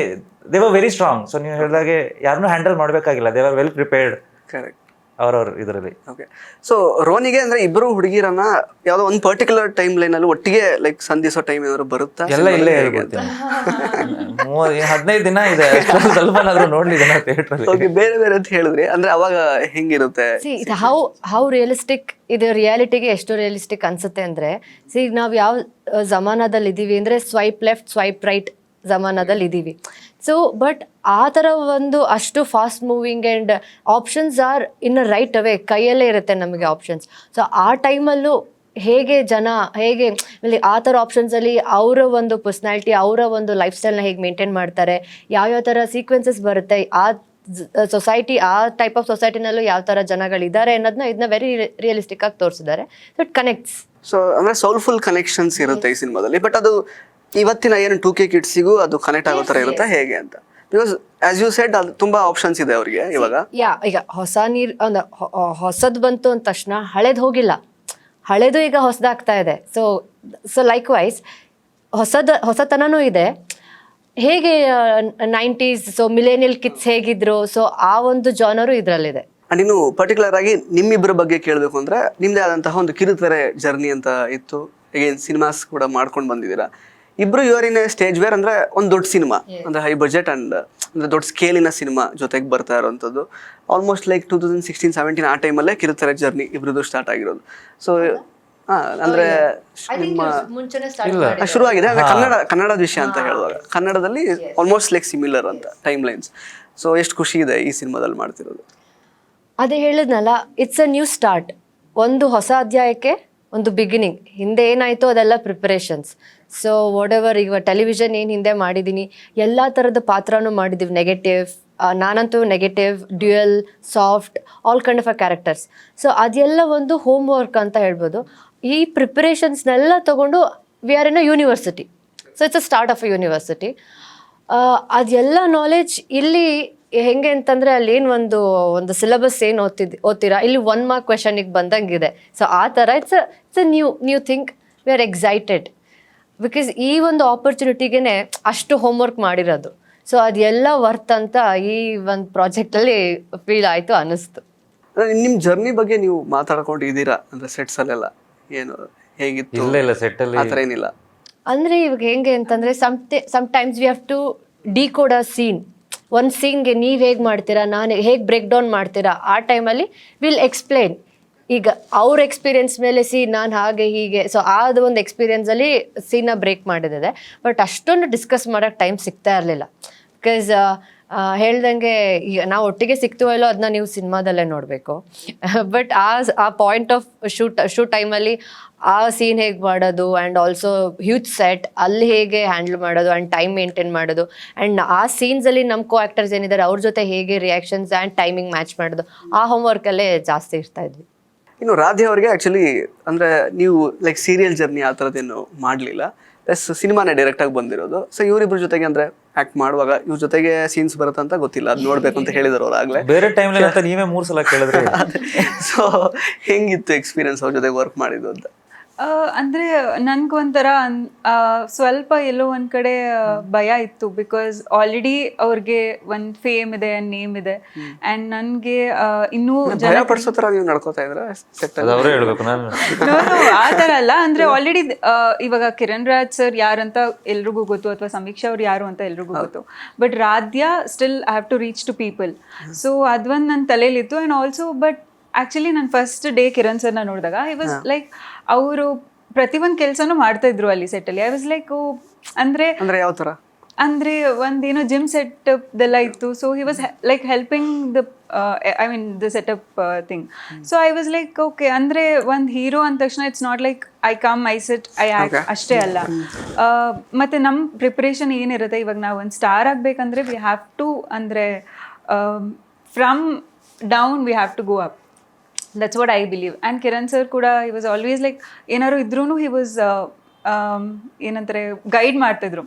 were very strong. So ನೀವು ಹೇಳಿದಾಗೆ ಯಾರನ್ನೂ ಹ್ಯಾಂಡಲ್ ಮಾಡಬೇಕಾಗಿಲ್ಲ, they were well prepared. Correct. ಅವ್ರವ್ರ ಇದರಲ್ಲಿ. ಓಕೆ. ಸೊ ರೋನಿಗೆ ಅಂದ್ರೆ ಇಬ್ಬರು ಹುಡುಗಿರನ್ನ ಯಾವ್ದೋ ಒಂದು ಪರ್ಟಿಕ್ಯುಲರ್ ಟೈಮ್ ಲೈನ್ ಅಲ್ಲಿ ಒಟ್ಟಿಗೆ ಲೈಕ್ ಸಂಧಿಸೋ ಟೈಮ್ ಏನಾದ್ರು ಬರುತ್ತಾ? ಎಲ್ಲ ಇಲ್ಲೇ ಹೇಳ್ಬೋದು. 15 ದಿನ ಇದೆ, ಸ್ವಲ್ಪನಾದ್ರೂ ನೋಡ್ಲಿ ಜನ ಥಿಯೇಟರ್. ಓಕೆ, ಬೇರೆ ಬೇರೆ ಅಂತ ಹೇಳಿದ್ರಿ, ಅಂದ್ರೆ ಅವಾಗ ಹೆಂಗಿರುತ್ತೆ? ಹೌ ರಿಯಲಿಸ್ಟಿಕ್ ಇದು ರಿಯಾಲಿಟಿಗೆ ಎಷ್ಟು ರಿಯಲಿಸ್ಟಿಕ್ ಅನ್ಸುತ್ತೆ ಅಂದ್ರೆ, ನಾವು ಯಾವ ಜಮಾನದಲ್ಲಿ ಇದೀವಿ ಅಂದ್ರೆ ಸ್ವೈಪ್ ಲೆಫ್ಟ್ ಸ್ವೈಪ್ ರೈಟ್ ಜಮಾನದಲ್ಲಿ ಇದ್ದೀವಿ. ಸೊ ಬಟ್ ಆ ಥರ ಒಂದು ಅಷ್ಟು fast moving and options are in a right ಅವೇ, ಕೈಯಲ್ಲೇ ಇರುತ್ತೆ ನಮಗೆ ಆಪ್ಷನ್ಸ್. ಸೊ ಆ ಟೈಮಲ್ಲೂ ಹೇಗೆ ಜನ ಹೇಗೆ ಆ ಥರ ಆಪ್ಷನ್ಸಲ್ಲಿ ಅವರ ಒಂದು ಪರ್ಸ್ನಾಲಿಟಿ, ಅವರ ಒಂದು ಲೈಫ್ ಸ್ಟೈಲ್ನ ಹೇಗೆ ಮೇಂಟೈನ್ ಮಾಡ್ತಾರೆ, ಯಾವ್ಯಾವ ಥರ ಸೀಕ್ವೆನ್ಸಸ್ ಬರುತ್ತೆ, ಆ ಸೊಸೈಟಿ ಆ ಟೈಪ್ ಆಫ್ ಸೊಸೈಟಿನಲ್ಲೂ ಯಾವ ಥರ ಜನಗಳಿದ್ದಾರೆ ಅನ್ನೋದನ್ನ ಇದನ್ನ ವೆರಿ ರಿಯಲಿಸ್ಟಿಕ್ ಆಗಿ ತೋರಿಸಿದ್ದಾರೆ. So it connects. ಸೊ ಅಂದ್ರೆ ಸೋಲ್ಫುಲ್ ಕನೆಕ್ಷನ್ಸ್ ಇರುತ್ತೆ ಈ ಸಿನಿಮಾದಲ್ಲಿ. ಬಟ್ ಅದು ಇವತ್ತಿನ ಏನು 2K ಕಿಡ್ಸಿಗೂ ಅದು ಕನೆಕ್ಟ್ ಆಗೋ ಥರ ಇರುತ್ತೆ ಹೇಗೆ ಅಂತ? ಬಿಕಾಸ್ ಆಸ್ ಯು ಸೆಡ್ ಅದು ತುಂಬಾ ಆಪ್ಷನ್ಸ್ ಇದೆ ಅವ್ರಿಗೆ ಇವಾಗ. ಈಗ ಹೊಸ ನೀರು ಹೊಸದು ಬಂತು ಅಂದ ತಕ್ಷಣ ಹಳೇದು ಹೋಗಿಲ್ಲ, ಹಳೇದು ಈಗ ಹೊಸದಾಗ್ತಾ ಇದೆ. ಸೊ ಲೈಕ್ ವೈಸ್ ಹೊಸತನನೂ ಇದೆ. ಹೇಗೆ 90s, ಸೊ ಮಿಲೇನಿಯಲ್ ಕಿಡ್ಸ್ ಹೇಗಿದ್ರು, ಸೊ ಆ ಒಂದು ಜಾನರು ಇದರಲ್ಲಿದೆ. ಅಂಡ್ ಇನ್ನು ಪರ್ಟಿಕ್ಯುಲರ್ ಆಗಿ ನಿಮ್ಮಿಬ್ಬರ ಬಗ್ಗೆ ಕೇಳಬೇಕು ಅಂದ್ರೆ ನಿಮ್ದೇ ಆದಂತಹ ಒಂದು ಕಿರುತೆರೆ ಜರ್ನಿ ಅಂತ ಇತ್ತು. ಅಗೇನ್ ಸಿನಿಮಾಸ್ ಕೂಡ ಮಾಡ್ಕೊಂಡು ಬಂದಿದ್ದೀರಾ. ಇಬ್ರು ಯುವರಿನ ಸ್ಟೇಜ್ ವೇರ್ ಅಂದ್ರೆ ಒಂದು ದೊಡ್ಡ ಸಿನಿಮಾ ಅಂದ್ರೆ ಹೈ ಬಜೆಟ್ ಅಂಡ್ ಅಂದ್ರೆ ದೊಡ್ಡ ಸ್ಕೇಲಿನ ಸಿನಿಮಾ ಜೊತೆಗೆ ಬರ್ತಾ ಇರೋವಂಥದ್ದು. ಆಲ್ಮೋಸ್ಟ್ ಲೈಕ್ 2016-17 ಆ ಟೈಮಲ್ಲೇ ಕಿರುತೆರೆ ಜರ್ನಿ ಇಬ್ರದ್ದು ಸ್ಟಾರ್ಟ್ ಆಗಿರೋದು. ಸೊ ಅಂದ್ರೆ ಶುರುವಾಗಿದೆ ಅಂದ್ರೆ ಕನ್ನಡದ ವಿಷಯ ಅಂತ ಹೇಳುವಾಗ ಕನ್ನಡದಲ್ಲಿ ಆಲ್ಮೋಸ್ಟ್ ಲೈಕ್ ಸಿಮಿಲರ್ ಅಂತ ಟೈಮ್ ಲೈನ್ಸ್. ಸೊ ಎಷ್ಟು ಖುಷಿ ಇದೆ ಈ ಸಿನಿಮಾದಲ್ಲಿ ಮಾಡ್ತಿರೋದು. ಅದೇ ಹೇಳಿದ್ನಲ್ಲ, ಇಟ್ಸ್ ಅ ನ್ಯೂ ಸ್ಟಾರ್ಟ್. ಒಂದು ಹೊಸ ಅಧ್ಯಾಯಕ್ಕೆ ಒಂದು ಬಿಗಿನಿಂಗ್. ಹಿಂದೆ ಏನಾಯಿತು ಅದೆಲ್ಲ ಪ್ರಿಪರೇಷನ್ಸ್. ಸೊ ವಾಟ್ ಎವರ್ ಈಗ ಟೆಲಿವಿಷನ್ ಏನು ಹಿಂದೆ ಮಾಡಿದ್ದೀನಿ, ಎಲ್ಲ ಥರದ ಪಾತ್ರನೂ ಮಾಡಿದ್ದೀವಿ. ನೆಗೆಟಿವ್, ನಾನಂತೂ negative, dual, soft, all kind of a characters. So ಅದೆಲ್ಲ ಒಂದು ಹೋಮ್ ವರ್ಕ್ ಅಂತ ಹೇಳ್ಬೋದು. ಈ ಪ್ರಿಪರೇಷನ್ಸ್ನೆಲ್ಲ ತೊಗೊಂಡು we are in a university. So it's a start of a university. ಅದೆಲ್ಲ ನಾಲೆಜ್ ಇಲ್ಲಿ ಹೆಂಗೆ ಅಂತಂದರೆ ಅಲ್ಲಿ ಏನು ಒಂದು ಸಿಲೆಬಸ್ ಏನು ಓದ್ತೀರಾ, ಇಲ್ಲಿ 1 ಮಾರ್ಕ್ ಕ್ವೆಶನಿಗೆ ಬಂದಂಗಿದೆ. ಸೊ ಆ ಥರ it's a new think. We are excited because ಈ ಒಂದು ಆಪರ್ಚುನಿಟಿಗೆ ಅಷ್ಟು ಹೋಮ್ವರ್ಕ್ ಮಾಡಿರೋದು. ಸೊ ಅದೆಲ್ಲ ವರ್ತ್ ಅಂತ ಈ ಒಂದು ಪ್ರಾಜೆಕ್ಟಲ್ಲಿ ಫೀಲ್ ಆಯಿತು ಅನ್ನಿಸ್ತು. ನಿಮ್ಮ ಜರ್ನಿ ಬಗ್ಗೆ ನೀವು ಮಾತಾಡ್ಕೊಂಡಿದ್ದೀರಾ ಅಂದ್ರೆ ಸೆಟ್ಸ್ ಅಲ್ಲೆಲ್ಲ ಏನು ಹೇಗಿತ್ತು? ಇಲ್ಲ ಸೆಟ್ಟಲ್ಲಿ ಆ ಥರ ಏನಿಲ್ಲ. ಅಂದರೆ ಇವಾಗ ಹೆಂಗೆ ಅಂತಂದರೆ sometimes we have to decode a scene. ಒಂದು ಸೀನ್ಗೆ ನೀವು ಹೇಗೆ ಮಾಡ್ತೀರಾ, ನಾನು ಹೇಗೆ ಬ್ರೇಕ್ ಡೌನ್ ಮಾಡ್ತೀರಾ, ಆ ಟೈಮಲ್ಲಿ ವಿಲ್ ಎಕ್ಸ್ಪ್ಲೇನ್. ಈಗ ಅವ್ರ ಎಕ್ಸ್ಪೀರಿಯನ್ಸ್ ಮೇಲೆ ನಾನು ಹಾಗೆ ಹೀಗೆ, ಸೊ ಅದು ಒಂದು ಎಕ್ಸ್ಪೀರಿಯನ್ಸಲ್ಲಿ ಸೀನ ಬ್ರೇಕ್ ಮಾಡಿದೆ. ಬಟ್ ಅಷ್ಟೊಂದು ಡಿಸ್ಕಸ್ ಮಾಡೋಕ್ಕೆ ಟೈಮ್ ಸಿಗ್ತಾ ಇರಲಿಲ್ಲ. ಬಿಕಾಸ್ ಹೇಳ್ದಂಗೆ ಈಗ ನಾವು ಒಟ್ಟಿಗೆ ಸಿಗ್ತೀವೋ ಇಲ್ಲೋ ಅದನ್ನ ನೀವು ಸಿನಿಮಾದಲ್ಲೇ ನೋಡಬೇಕು. ಬಟ್ ಆ ಪಾಯಿಂಟ್ ಆಫ್ ಶೂಟ್ ಟೈಮಲ್ಲಿ ಆ ಸೀನ್ ಹೇಗೆ ಮಾಡೋದು ಆ್ಯಂಡ್ ಆಲ್ಸೋ ಹ್ಯೂಜ್ ಸೆಟ್, ಅಲ್ಲಿ ಹೇಗೆ ಹ್ಯಾಂಡಲ್ ಮಾಡೋದು ಆ್ಯಂಡ್ ಟೈಮ್ ಮೇಂಟೈನ್ ಮಾಡೋದು ಆ್ಯಂಡ್ ಆ ಸೀನ್ಸಲ್ಲಿ ನಮ್ಮ ಕೋ ಆ್ಯಕ್ಟರ್ಸ್ ಏನಿದ್ದಾರೆ ಅವ್ರ ಜೊತೆ ಹೇಗೆ ರಿಯಾಕ್ಷನ್ಸ್ ಆ್ಯಂಡ್ ಟೈಮಿಂಗ್ ಮ್ಯಾಚ್ ಮಾಡೋದು, ಆ ಹೋಮ್ವರ್ಕಲ್ಲೇ ಜಾಸ್ತಿ ಇರ್ತಾ ಇದ್ವಿ. ಇನ್ನು ರಾಧೆ ಅವರಿಗೆ ಆ್ಯಕ್ಚುಲಿ ಅಂದರೆ ನೀವು ಲೈಕ್ ಸೀರಿಯಲ್ ಜರ್ನಿ ಆ ಥರದ್ದೇನು ಮಾಡಲಿಲ್ಲ, ಪ್ಲಸ್ ಸಿನಿಮಾನೇ ಡೈರೆಕ್ಟಾಗಿ ಬಂದಿರೋದು. ಸೊ ಇವರಿಬ್ಬರ ಜೊತೆಗೆ ಅಂದರೆ ಆ್ಯಕ್ಟ್ ಮಾಡುವಾಗ ಇವ್ರ ಜೊತೆಗೆ ಸೀನ್ಸ್ ಬರುತ್ತೆ ಅಂತ ಗೊತ್ತಿಲ್ಲ, ಅದು ನೋಡಬೇಕು ಅಂತ ಹೇಳಿದ್ರು ಅವ್ರು ಆಗಲೇ. ಬೇರೆ ಟೈಮ್ಲಿ ಅಂತ ನೀವೇ 3 ಸಲ ಕೇಳಿದ್ರೆ. ಸೊ ಹೆಂಗಿತ್ತು ಎಕ್ಸ್ಪೀರಿಯನ್ಸ್ ಅವ್ರ ಜೊತೆಗೆ ವರ್ಕ್ ಮಾಡಿದ್ದು ಅಂತ? ಅಂದರೆ ನನಗೊಂಥರ ಸ್ವಲ್ಪ ಎಲ್ಲೋ ಒಂದು ಕಡೆ ಭಯ ಇತ್ತು. ಬಿಕಾಸ್ ಆಲ್ರೆಡಿ ಅವ್ರಿಗೆ ಒಂದು ಫೇಮ್ ಇದೆ, ನೇಮ್ ಇದೆ. ಆ್ಯಂಡ್ ನನಗೆ ಇನ್ನೂ ಭಯ ಪಡಿಸೋ ಥರ ನೀವು ನಡ್ಕೋತಾ ಇದ್ರೆ ಅವರೇ ಹೇಳ್ಬೇಕು. ನಾನು ಆ ಥರ ಅಲ್ಲ. ಅಂದರೆ ಆಲ್ರೆಡಿ ಇವಾಗ ಕಿರಣ್ ರಾಜ್ ಸರ್ ಯಾರಂತ ಎಲ್ರಿಗೂ ಗೊತ್ತು, ಅಥವಾ ಸಮೀಕ್ಷಾ ಅವ್ರು ಯಾರು ಅಂತ ಎಲ್ರಿಗೂ ಗೊತ್ತು. But Radhya still I have to reach to people. So ಅದೊಂದು ನನ್ನ ತಲೆಯಲ್ಲಿತ್ತು. ಆ್ಯಂಡ್ ಆಲ್ಸೋ ಬಟ್ ಆ್ಯಕ್ಚುಲಿ ನಾನು ಫಸ್ಟ್ ಡೇ ಕಿರಣ್ ಸರ್ನ ನೋಡಿದಾಗ ಐ ವಾಸ್ ಲೈಕ್, ಅವರು ಪ್ರತಿಯೊಂದು ಕೆಲಸನೂ ಮಾಡ್ತಾ ಇದ್ರು ಅಲ್ಲಿ ಸೆಟ್ಟಲ್ಲಿ. ಐ ವಾಸ್ ಲೈಕ್ ಅಂದರೆ ಯಾವ ಥರ ಅಂದರೆ ಒಂದೇನೋ ಜಿಮ್ ಸೆಟಪ್ದೆಲ್ಲ ಇತ್ತು. So he was like helping the setup thing. So I was like okay, ಅಂದರೆ ಒಂದು ಹೀರೋ ಅಂದ ತಕ್ಷಣ it's not like I come I set I act ಅಷ್ಟೇ ಅಲ್ಲ. ಮತ್ತು ನಮ್ಮ ಪ್ರಿಪ್ರೇಷನ್ ಏನಿರುತ್ತೆ, ಇವಾಗ ನಾವು ಒಂದು ಸ್ಟಾರ್ ಆಗಬೇಕಂದ್ರೆ ವಿ ಹ್ಯಾವ್ ಟು, ಅಂದರೆ from down we have to go up. That's what I believe. And Kiran sir ಕೂಡ ಹಿ ವಾಸ್ ಆಲ್ವೇಸ್ ಲೈಕ್, ಏನಾದ್ರು ಇದ್ರೂ ಹಿ ವಾಸ್ ಏನಂತಾರೆ ಗೈಡ್ ಮಾಡ್ತಿದ್ರು.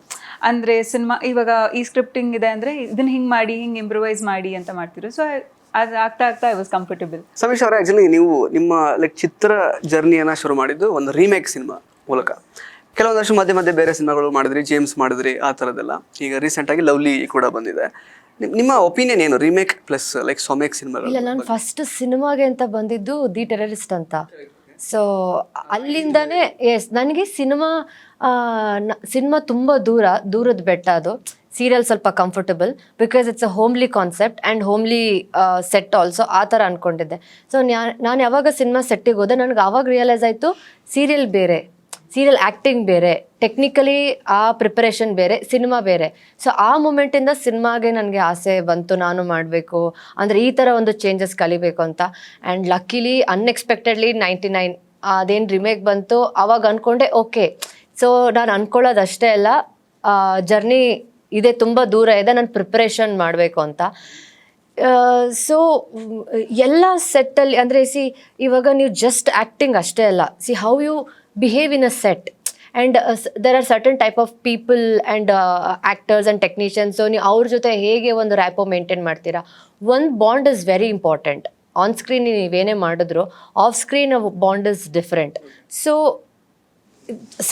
ಅಂದರೆ ಸಿನಿಮಾ ಇವಾಗ ಈ ಸ್ಕ್ರಿಪ್ಟಿಂಗ್ ಇದೆ ಅಂದರೆ ಇದನ್ನ ಹಿಂಗೆ ಮಾಡಿ, ಹಿಂಗೆ ಇಂಪ್ರೂವೈಸ್ ಮಾಡಿ ಅಂತ ಮಾಡ್ತಿದ್ರು. ಸೊ ಅದು ಆಗ್ತಾ ಐ ವಾಸ್ ಕಂಫರ್ಟಬಲ್. ಸಮೀಶ್ ಅವರೇ, ಆ್ಯಕ್ಚುಲಿ ನೀವು ನಿಮ್ಮ ಲೈಕ್ ಚಿತ್ರ ಜರ್ನಿಯನ್ನು ಶುರು ಮಾಡಿದ್ದು ಒಂದು ರೀಮೇಕ್ ಸಿನಿಮಾ ಮೂಲಕ. ಕೆಲವೊಂದಷ್ಟು ಮಧ್ಯೆ ಬೇರೆ ಸಿನಿಮಾಗಳು ಮಾಡಿದ್ರಿ, ಜೇಮ್ಸ್ ಮಾಡಿದ್ರಿ, ಆ ಥರದ್ದೆಲ್ಲ. ಈಗ ರೀಸೆಂಟಾಗಿ ಲವ್ಲಿ ಕೂಡ ಬಂದಿದೆ. ನಿಮ್ಮ ಒಪಿನಿಯನ್ ಏನು ರೀಮೇಕ್ ಪ್ಲಸ್ ಲೈಕ್ ಸೊಮೇಕ್ ಸಿನಿಮಾ? ಇಲ್ಲ, ನಾನು ಫಸ್ಟ್ ಸಿನಿಮಾಗೆ ಅಂತ ಬಂದಿದ್ದು ದಿ ಟೆರರಿಸ್ಟ್ ಅಂತ. ಸೊ ಅಲ್ಲಿಂದಾನೇ ನನಗೆ ಸಿನಿಮಾ ತುಂಬ ದೂರದ ಬೆಟ್ಟ. ಅದು ಸೀರಿಯಲ್ ಸ್ವಲ್ಪ comfortable because it's a homely concept and homely set also, ಆ ಥರ ಅಂದ್ಕೊಂಡಿದ್ದೆ. ಸೊ ನಾನು ಯಾವಾಗ ಸಿನಿಮಾ ಸೆಟ್ಟಿಗೆ ಹೋದೆ ನನಗೆ ಆವಾಗ ರಿಯಲೈಸ್ ಆಯಿತು, ಸೀರಿಯಲ್ ಬೇರೆ, ಸೀರಿಯಲ್ ಆ್ಯಕ್ಟಿಂಗ್ ಬೇರೆ, ಟೆಕ್ನಿಕಲಿ ಆ ಪ್ರಿಪರೇಷನ್ ಬೇರೆ, ಸಿನಿಮಾ ಬೇರೆ. ಸೊ ಆ ಮೂಮೆಂಟಿಂದ ಸಿನಿಮಾಗೆ ನನಗೆ ಆಸೆ ಬಂತು, ನಾನು ಮಾಡಬೇಕು ಅಂದರೆ ಈ ಥರ ಒಂದು ಚೇಂಜಸ್ ಕಲಿಬೇಕು ಅಂತ. ಆ್ಯಂಡ್ ಲಕ್ಕಿಲಿ ಅನ್ಎಕ್ಸ್ಪೆಕ್ಟೆಡ್ಲಿ 99 ಅದೇನು ರಿಮೇಕ್ ಬಂತು ಆವಾಗ ಅಂದ್ಕೊಂಡೆ ಓಕೆ. ಸೊ ನಾನು ಅಂದ್ಕೊಳ್ಳೋದಷ್ಟೇ ಅಲ್ಲ, ಜರ್ನಿ ಇದೆ, ತುಂಬ ದೂರ ಇದೆ, ನಾನು ಪ್ರಿಪ್ರೇಷನ್ ಮಾಡಬೇಕು ಅಂತ. ಸೊ ಎಲ್ಲ ಸೆಟ್ಟಲ್ಲಿ ಅಂದರೆ ಇವಾಗ ನೀವು ಜಸ್ಟ್ ಆ್ಯಕ್ಟಿಂಗ್ ಅಷ್ಟೇ ಅಲ್ಲ, how you behave in a set and there are certain type of people and actors and technicians. So ನೀವು ಅವ್ರ ಜೊತೆ ಹೇಗೆ ಒಂದು ರ್ಯಾಪೋ ಮೇಂಟೈನ್ ಮಾಡ್ತೀರಾ, ಒಂದು bond is very important. On screen ನೀವೇನೇ ಮಾಡಿದ್ರು off screen bond is different. So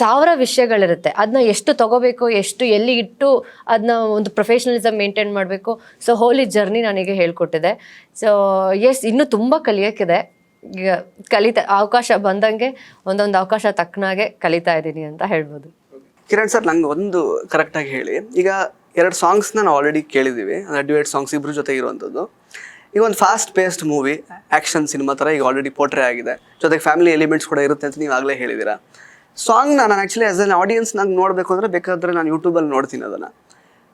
1000 ವಿಷಯಗಳಿರುತ್ತೆ, ಅದನ್ನ ಎಷ್ಟು ತಗೋಬೇಕು, ಎಷ್ಟು ಎಲ್ಲಿ ಇಟ್ಟು ಅದನ್ನ ಒಂದು ಪ್ರೊಫೆಷನಲಿಸಮ್ ಮೇಂಟೈನ್ ಮಾಡಬೇಕು. ಸೊ ಹೋಲಿ ಜರ್ನಿ ನನಗೆ ಹೇಳ್ಕೊಟ್ಟಿದೆ. ಸೊ ಎಸ್, ಇನ್ನೂ ತುಂಬ ಕಲಿಯೋಕ್ಕಿದೆ. ಈಗ ಅವಕಾಶ ಬಂದಂಗೆ ಒಂದೊಂದು ಅವಕಾಶ ತಕ್ಕನಾಗೆ ಕಲಿತಾ ಇದ್ದೀನಿ ಅಂತ ಹೇಳ್ಬೋದು. ಕಿರಣ್ ಸರ್, ನಂಗೆ ಒಂದು ಕರೆಕ್ಟಾಗಿ ಹೇಳಿ, ಈಗ 2 ಸಾಂಗ್ಸ್ನ ನಾವು ಆಲ್ರೆಡಿ ಕೇಳಿದ್ದೀವಿ, ಅಂದರೆ ಡ್ಯುಯೆಟ್ ಸಾಂಗ್ಸ್ ಇಬ್ಬರು ಜೊತೆ ಇರುವಂಥದ್ದು. ಈಗ ಒಂದು fast paced movie, action cinema ಥರ ಈಗ ಆಲ್ರೆಡಿ ಪೋರ್ಟ್ರೇ ಆಗಿದೆ, ಜೊತೆಗೆ ಫ್ಯಾಮಿಲಿ ಎಲಿಮೆಂಟ್ಸ್ ಕೂಡ ಇರುತ್ತೆ ಅಂತ ನೀವು ಆಗಲೇ ಹೇಳಿದ್ದೀರಾ. ಸಾಂಗ್ನ ನಾನು ಆ್ಯಕ್ಚುಲಿ ಆ್ಯಸ್ ಅನ್ ಆಡಿಯನ್ಸ್ ನಂಗೆ ನೋಡಬೇಕು ಅಂದರೆ ಬೇಕಾದರೆ ನಾನು ಯೂಟ್ಯೂಬಲ್ಲಿ ನೋಡ್ತೀನಿ ಅದನ್ನು.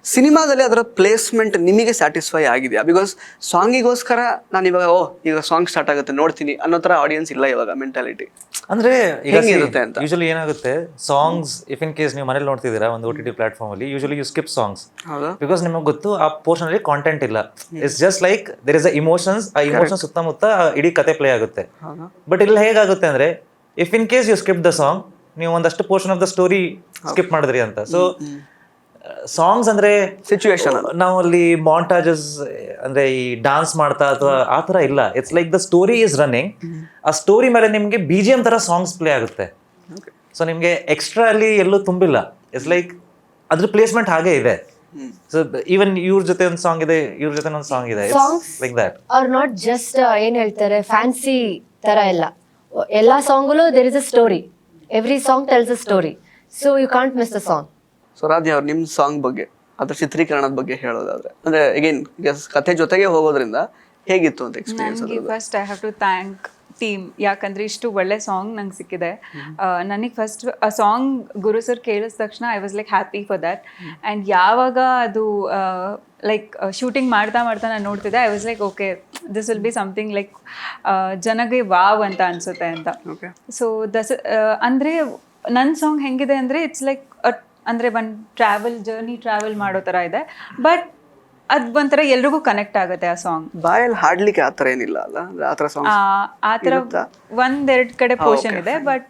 ಸಿನಿಮಾದಲ್ಲಿ ಅದರ ಪ್ಲೇಸ್ಮೆಂಟ್ ನಿಮಗೆ ಸ್ಯಾಟಿಸ್ಫೈ ಆಗಿದೆಯಾ? ಬಿಕಾಸ್ ಸಾಂಗಿಗೋಸ್ಕರ ನಾನು ಇವಾಗ ಈಗ ಸಾಂಗ್ ಸ್ಟಾರ್ಟ್ ಆಗುತ್ತೆ ನೋಡ್ತೀನಿ ಅನ್ನೋ ಥರ ಆಡಿಯನ್ಸ್ ಇಲ್ಲ ಇವಾಗ ಮೆಂಟಾಲಿಟಿ. ಅಂದ್ರೆ ಹೇಗಿರುತ್ತೆ ಅಂತ ಯೂಶಲಿ ಏನಾಗುತ್ತೆ, ಸಾಂಗ್ಸ್ ಇಫ್ ಇನ್ ಕೇಸ್ ನೀವು ಮನೇಲಿ ನೋಡ್ತಿದ್ದೀರಾ ಒಂದು OTT ಪ್ಲಾಟ್ಫಾರ್ಮ್ ಅಲ್ಲಿ, usually you skip songs because ನಿಮಗೆ ಗೊತ್ತು ಆ ಪೋರ್ಷನ್ ಅಲ್ಲಿ ಕಾಂಟೆಂಟ್ ಇಲ್ಲ. It's just like there is a emotions, ಆ ಇಮೋಷನ್ ಸುತ್ತಮುತ್ತ ಇಡೀ ಕತೆ ಪ್ಲೇ ಆಗುತ್ತೆ. ಬಟ್ ಇಲ್ಲಿ ಹೇಗಾಗುತ್ತೆ ಅಂದ್ರೆ, if in case you skip the song, ನೀವು ಒಂದಷ್ಟು portion of the story skip ಮಾಡಿದ್ರಿ ಅಂತ. ಸೊ ಸಾಂಗ್ಸ್ ಅಂದ್ರೆ ಸಿಚುವೇಶನ್, ನಾವು ಅಲ್ಲಿ ಮಾಂಟಾಜಸ್ ಅಂದ್ರೆ ಈ ಡಾನ್ಸ್ ಮಾಡ್ತಾ ಅಥವಾ ಆ ಥರ ಇಲ್ಲ. It's like the story is running, ಆ ಸ್ಟೋರಿ ಮೇಲೆ ನಿಮಗೆ BGM ಥರ ಸಾಂಗ್ಸ್ ಪ್ಲೇ ಆಗುತ್ತೆ. ಸೊ ನಿಮಗೆ ಎಕ್ಸ್ಟ್ರಾ ಅಲ್ಲಿ ಎಲ್ಲೂ ತುಂಬಿಲ್ಲ. ಇಟ್ಸ್ ಲೈಕ್ ಅದ್ರ ಪ್ಲೇಸ್ಮೆಂಟ್ ಹಾಗೆ ಇದೆ. ಸೊ ಈವನ್ ಇವ್ರ ಜೊತೆ ಒಂದು ಸಾಂಗ್ ಇದೆ, ಇವ್ರ ಜೊತೆ ಒಂದು ಸಾಂಗ್ ಇದೆ, like that. Are not just ಏನ್ ಹೇಳ್ತಾರೆ ಫ್ಯಾನ್ಸಿ ತರ ಇಲ್ಲ. ಎಲ್ಲಾ ಸಾಂಗಲ್ಲೂ there is a story. Every song tells a story. So you can't miss the song. So Radhi ಅವ್ರು ನಿಮ್ಮ ಸಾಂಗ್ ಬಗ್ಗೆ, ಅದ್ರ ಚಿತ್ರೀಕರಣದ ಬಗ್ಗೆ ಹೇಳೋದಾದ್ರೆ, ಅಂದ್ರೆ ಅಗೇನ್ ಈಗ ಕಥೆ ಜೊತೆಗೆ ಹೋಗೋದ್ರಿಂದ ಹೇಗಿತ್ತು ಅಂತ ಎಕ್ಸ್ಪೀರಿಯನ್ಸ್? ನನಗೆ first I have to thank team, ಯಾಕಂದ್ರೆ ಇಷ್ಟು ಒಳ್ಳೆ ಸಾಂಗ್ ನಂಗೆ ಸಿಕ್ಕಿದೆ. ನನಗೆ ಫಸ್ಟ್ ಆ ಸಾಂಗ್ ಗುರು ಸರ್ ಕೇಳಿದ ತಕ್ಷಣ I was like happy for that. And ಯಾವಾಗ ಅದು ಲೈಕ್ ಶೂಟಿಂಗ್ ಮಾಡ್ತಾ ನಾನು ನೋಡ್ತಿದ್ದೆ, I was like okay, this will be something like ಜನಗೆ ವಾವ್ ಅಂತ ಅನ್ಸುತ್ತೆ ಅಂತ. ಸೊ ಅಂದರೆ ನನ್ನ ಸಾಂಗ್ ಹೆಂಗಿದೆ ಅಂದರೆ ಇಟ್ಸ್ ಲೈಕ್ ಅಂದರೆ ಒಂದು ಟ್ರಾವೆಲ್ ಮಾಡೋ ಥರ ಇದೆ. ಬಟ್ ಅದು ಒಂಥರ ಎಲ್ರಿಗೂ ಕನೆಕ್ಟ್ ಆಗುತ್ತೆ ಆ ಸಾಂಗ್. ಬಾಯಲ್ಲಿ ಹಾಡ್ಲಿಕ್ಕೆ ಆ ಥರ ಏನಿಲ್ಲ ಅಲ್ಲ, ಆ ಥರ ಸಾಂಗ್ ಆ ಥರ 1-2 ಕಡೆ ಪೋರ್ಷನ್ ಇದೆ, ಬಟ್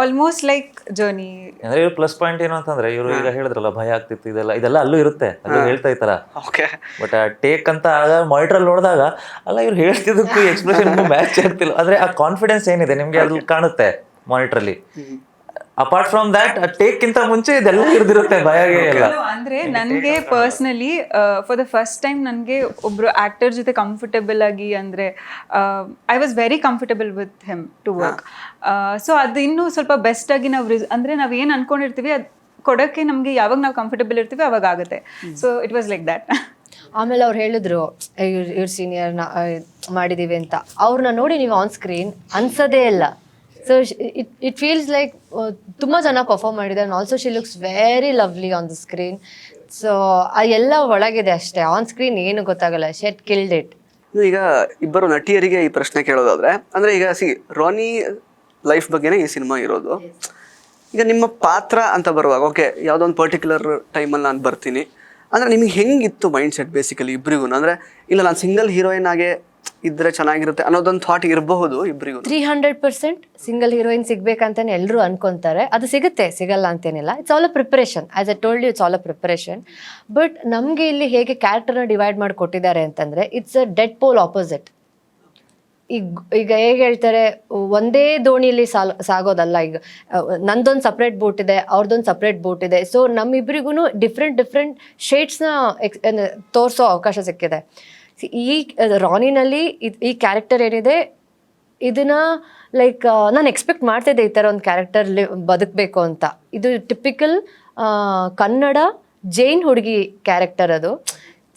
ಆಲ್ಮೋಸ್ಟ್ ಲೈಕ್ ಜರ್ನಿ. ಅಂದ್ರೆ ಇವ್ರ ಪ್ಲಸ್ ಪಾಯಿಂಟ್ ಏನು ಅಂತಂದ್ರೆ, ಇವರು ಈಗ ಹೇಳಿದ್ರಲ್ಲ ಭಯ ಆಗ್ತಿತ್ತು, ಇದೆಲ್ಲ ಅಲ್ಲೂ ಇರುತ್ತೆ, ಅಲ್ಲೂ ಹೇಳ್ತಾ ಇತ್ತಾರ. ಬಟ್ ಆ ಟೇಕ್ ಅಂತ ಆಗ ಮಾನಿಟರ್ ನೋಡಿದಾಗ ಅಲ್ಲ ಇವ್ರು ಹೇಳ್ತಿದ್ದಕ್ಕೂ ಎಕ್ಸ್ಪ್ರೆಷನ್ ಮ್ಯಾಚ್ ಆಗ್ತಿಲ್ಲ. ಅಂದ್ರೆ ಆ ಕಾನ್ಫಿಡೆನ್ಸ್ ಏನಿದೆ ನಿಮ್ಗೆ ಅಲ್ಲಿ ಕಾಣುತ್ತೆ ಮಾನಿಟ್ರಲ್ಲಿ. ಅಪಾರ್ಟ್ ಫ್ರಮ್ ದ್ಯಾಟ್ ಟೇಕ್ ಇಂತ ಮುಂಚೆ ಇದೆಲ್ಲ ಇರ್ದಿರುತ್ತೆ, ಭಯಗೆ ಎಲ್ಲ. ಅಂದ್ರೆ ನನಗೆ personally for the first time ನನಗೆ ಒಬ್ರು ಆಕ್ಟರ್ ಜೊತೆ ಕಂಫರ್ಟಬಲ್ ಆಗಿ, ಅಂದ್ರೆ I was very comfortable with him to work. So ಅದು ಇನ್ನೂ ಸ್ವಲ್ಪ ಬೆಸ್ಟ್ ಆಗಿ ನಾವು ಅಂದ್ರೆ ನಾವ್ ಏನ್ ಅನ್ಕೊಂಡಿರ್ತೀವಿ ಅದು ಕೊಡೋಕ್ಕೆ ನಮ್ಗೆ ಯಾವಾಗ ನಾವು ಕಂಫರ್ಟಬಲ್ ಇರ್ತೀವಿ ಅವಾಗ ಆಗುತ್ತೆ. So it was like that. ಆಮೇಲೆ ಅವ್ರು ಹೇಳಿದ್ರು ಇವ್ರ ಸೀನಿಯರ್ ಮಾಡಿದೀವಿ ಅಂತ. ಅವ್ರನ್ನ ನೋಡಿ ನೀವು ಆನ್ ಸ್ಕ್ರೀನ್ ಅನ್ಸೋದೇ ಇಲ್ಲ. ಸೊ ಇಟ್ ಫೀಲ್ಸ್ ಲೈಕ್ ತುಂಬ ಚೆನ್ನಾಗಿ ಪರ್ಫಾರ್ಮ್ ಮಾಡಿದೆ. And also she looks very lovely on the screen. So ಎಲ್ಲ ಒಳಗಿದೆ ಅಷ್ಟೇ, ಆನ್ ಸ್ಕ್ರೀನ್ ಏನು ಗೊತ್ತಾಗಲ್ಲ. She killed it. ಈಗ ಇಬ್ಬರು ನಟಿಯರಿಗೆ ಈ ಪ್ರಶ್ನೆ ಕೇಳೋದಾದ್ರೆ, ಅಂದ್ರೆ ಈಗ ರಾನಿ ಲೈಫ್ ಬಗ್ಗೆನೇ ಈ ಸಿನಿಮಾ ಇರೋದು. ಈಗ ನಿಮ್ಮ ಪಾತ್ರ ಅಂತ ಬರುವಾಗ ಓಕೆ, ಯಾವುದೋ ಒಂದು ಪರ್ಟಿಕ್ಯುಲರ್ ಟೈಮಲ್ಲಿ ನಾನು ಬರ್ತೀನಿ ಅಂದರೆ ನಿಮಗೆ ಹೆಂಗಿತ್ತು ಮೈಂಡ್ ಸೆಟ್ ಬೇಸಿಕಲಿ ಇಬ್ಬರಿಗೂ? ಅಂದರೆ ಇಲ್ಲ ನಾನು ಸಿಂಗಲ್ ಹೀರೋಯಿನ್ ಆಗೇ ಇದ್ರೆ ಚೆನ್ನಾಗಿರುತ್ತೆ ಅನ್ನೋದೊಂದು ಥಾಟ್ ಇರಬಹುದು ಇಬ್ಬರಿಗೂ. 300% ಸಿಂಗಲ್ ಹೀರೋಯಿನ್ ಸಿಗ್ಬೇಕಂತಾನೆ ಎಲ್ಲರೂ ಅನ್ಕೊಂತಾರೆ. ಅದು ಸಿಗುತ್ತೆ, ಸಿಗಲ್ಲ ಅಂತೇನಿಲ್ಲ. It's all a preparation. As I told you, it's all a preparation. But ನಮಗೆ ಇಲ್ಲಿ ಹೇಗೆ ಕ್ಯಾರೆಕ್ಟರ್ನ ಡಿವೈಡ್ ಮಾಡಿ ಕೊಟ್ಟಿದ್ದಾರೆ ಅಂತಂದರೆ, it's a dead pole opposite. ಈಗ ಹೇಗೆ ಹೇಳ್ತಾರೆ, ಒಂದೇ ದೋಣಿಯಲ್ಲಿ ಸಾಗೋದಲ್ಲ. ಈಗ ನಂದೊಂದು ಸಪ್ರೇಟ್ ಬೋಟ್ ಇದೆ, ಅವ್ರದ್ದೊಂದು ಸಪ್ರೇಟ್ ಬೋಟ್ ಇದೆ. ಸೊ ನಮ್ಮಿಬ್ಬರಿಗೂ ಡಿಫ್ರೆಂಟ್ ಶೇಡ್ಸ್ನ ತೋರಿಸೋ ಅವಕಾಶ ಸಿಕ್ಕಿದೆ. ಈ ರಾನಿನಲ್ಲಿ ಈ ಕ್ಯಾರೆಕ್ಟರ್ ಏನಿದೆ, ಇದನ್ನ ಲೈಕ್ ನಾನು ಎಕ್ಸ್ಪೆಕ್ಟ್ ಮಾಡ್ತಿದ್ದೆ ಈ ಥರ ಒಂದು ಕ್ಯಾರೆಕ್ಟರ್ ಬದುಕಬೇಕು ಅಂತ. ಇದು ಟಿಪಿಕಲ್ ಕನ್ನಡ ಜೈನ್ ಹುಡುಗಿ ಕ್ಯಾರೆಕ್ಟರ್ ಅದು.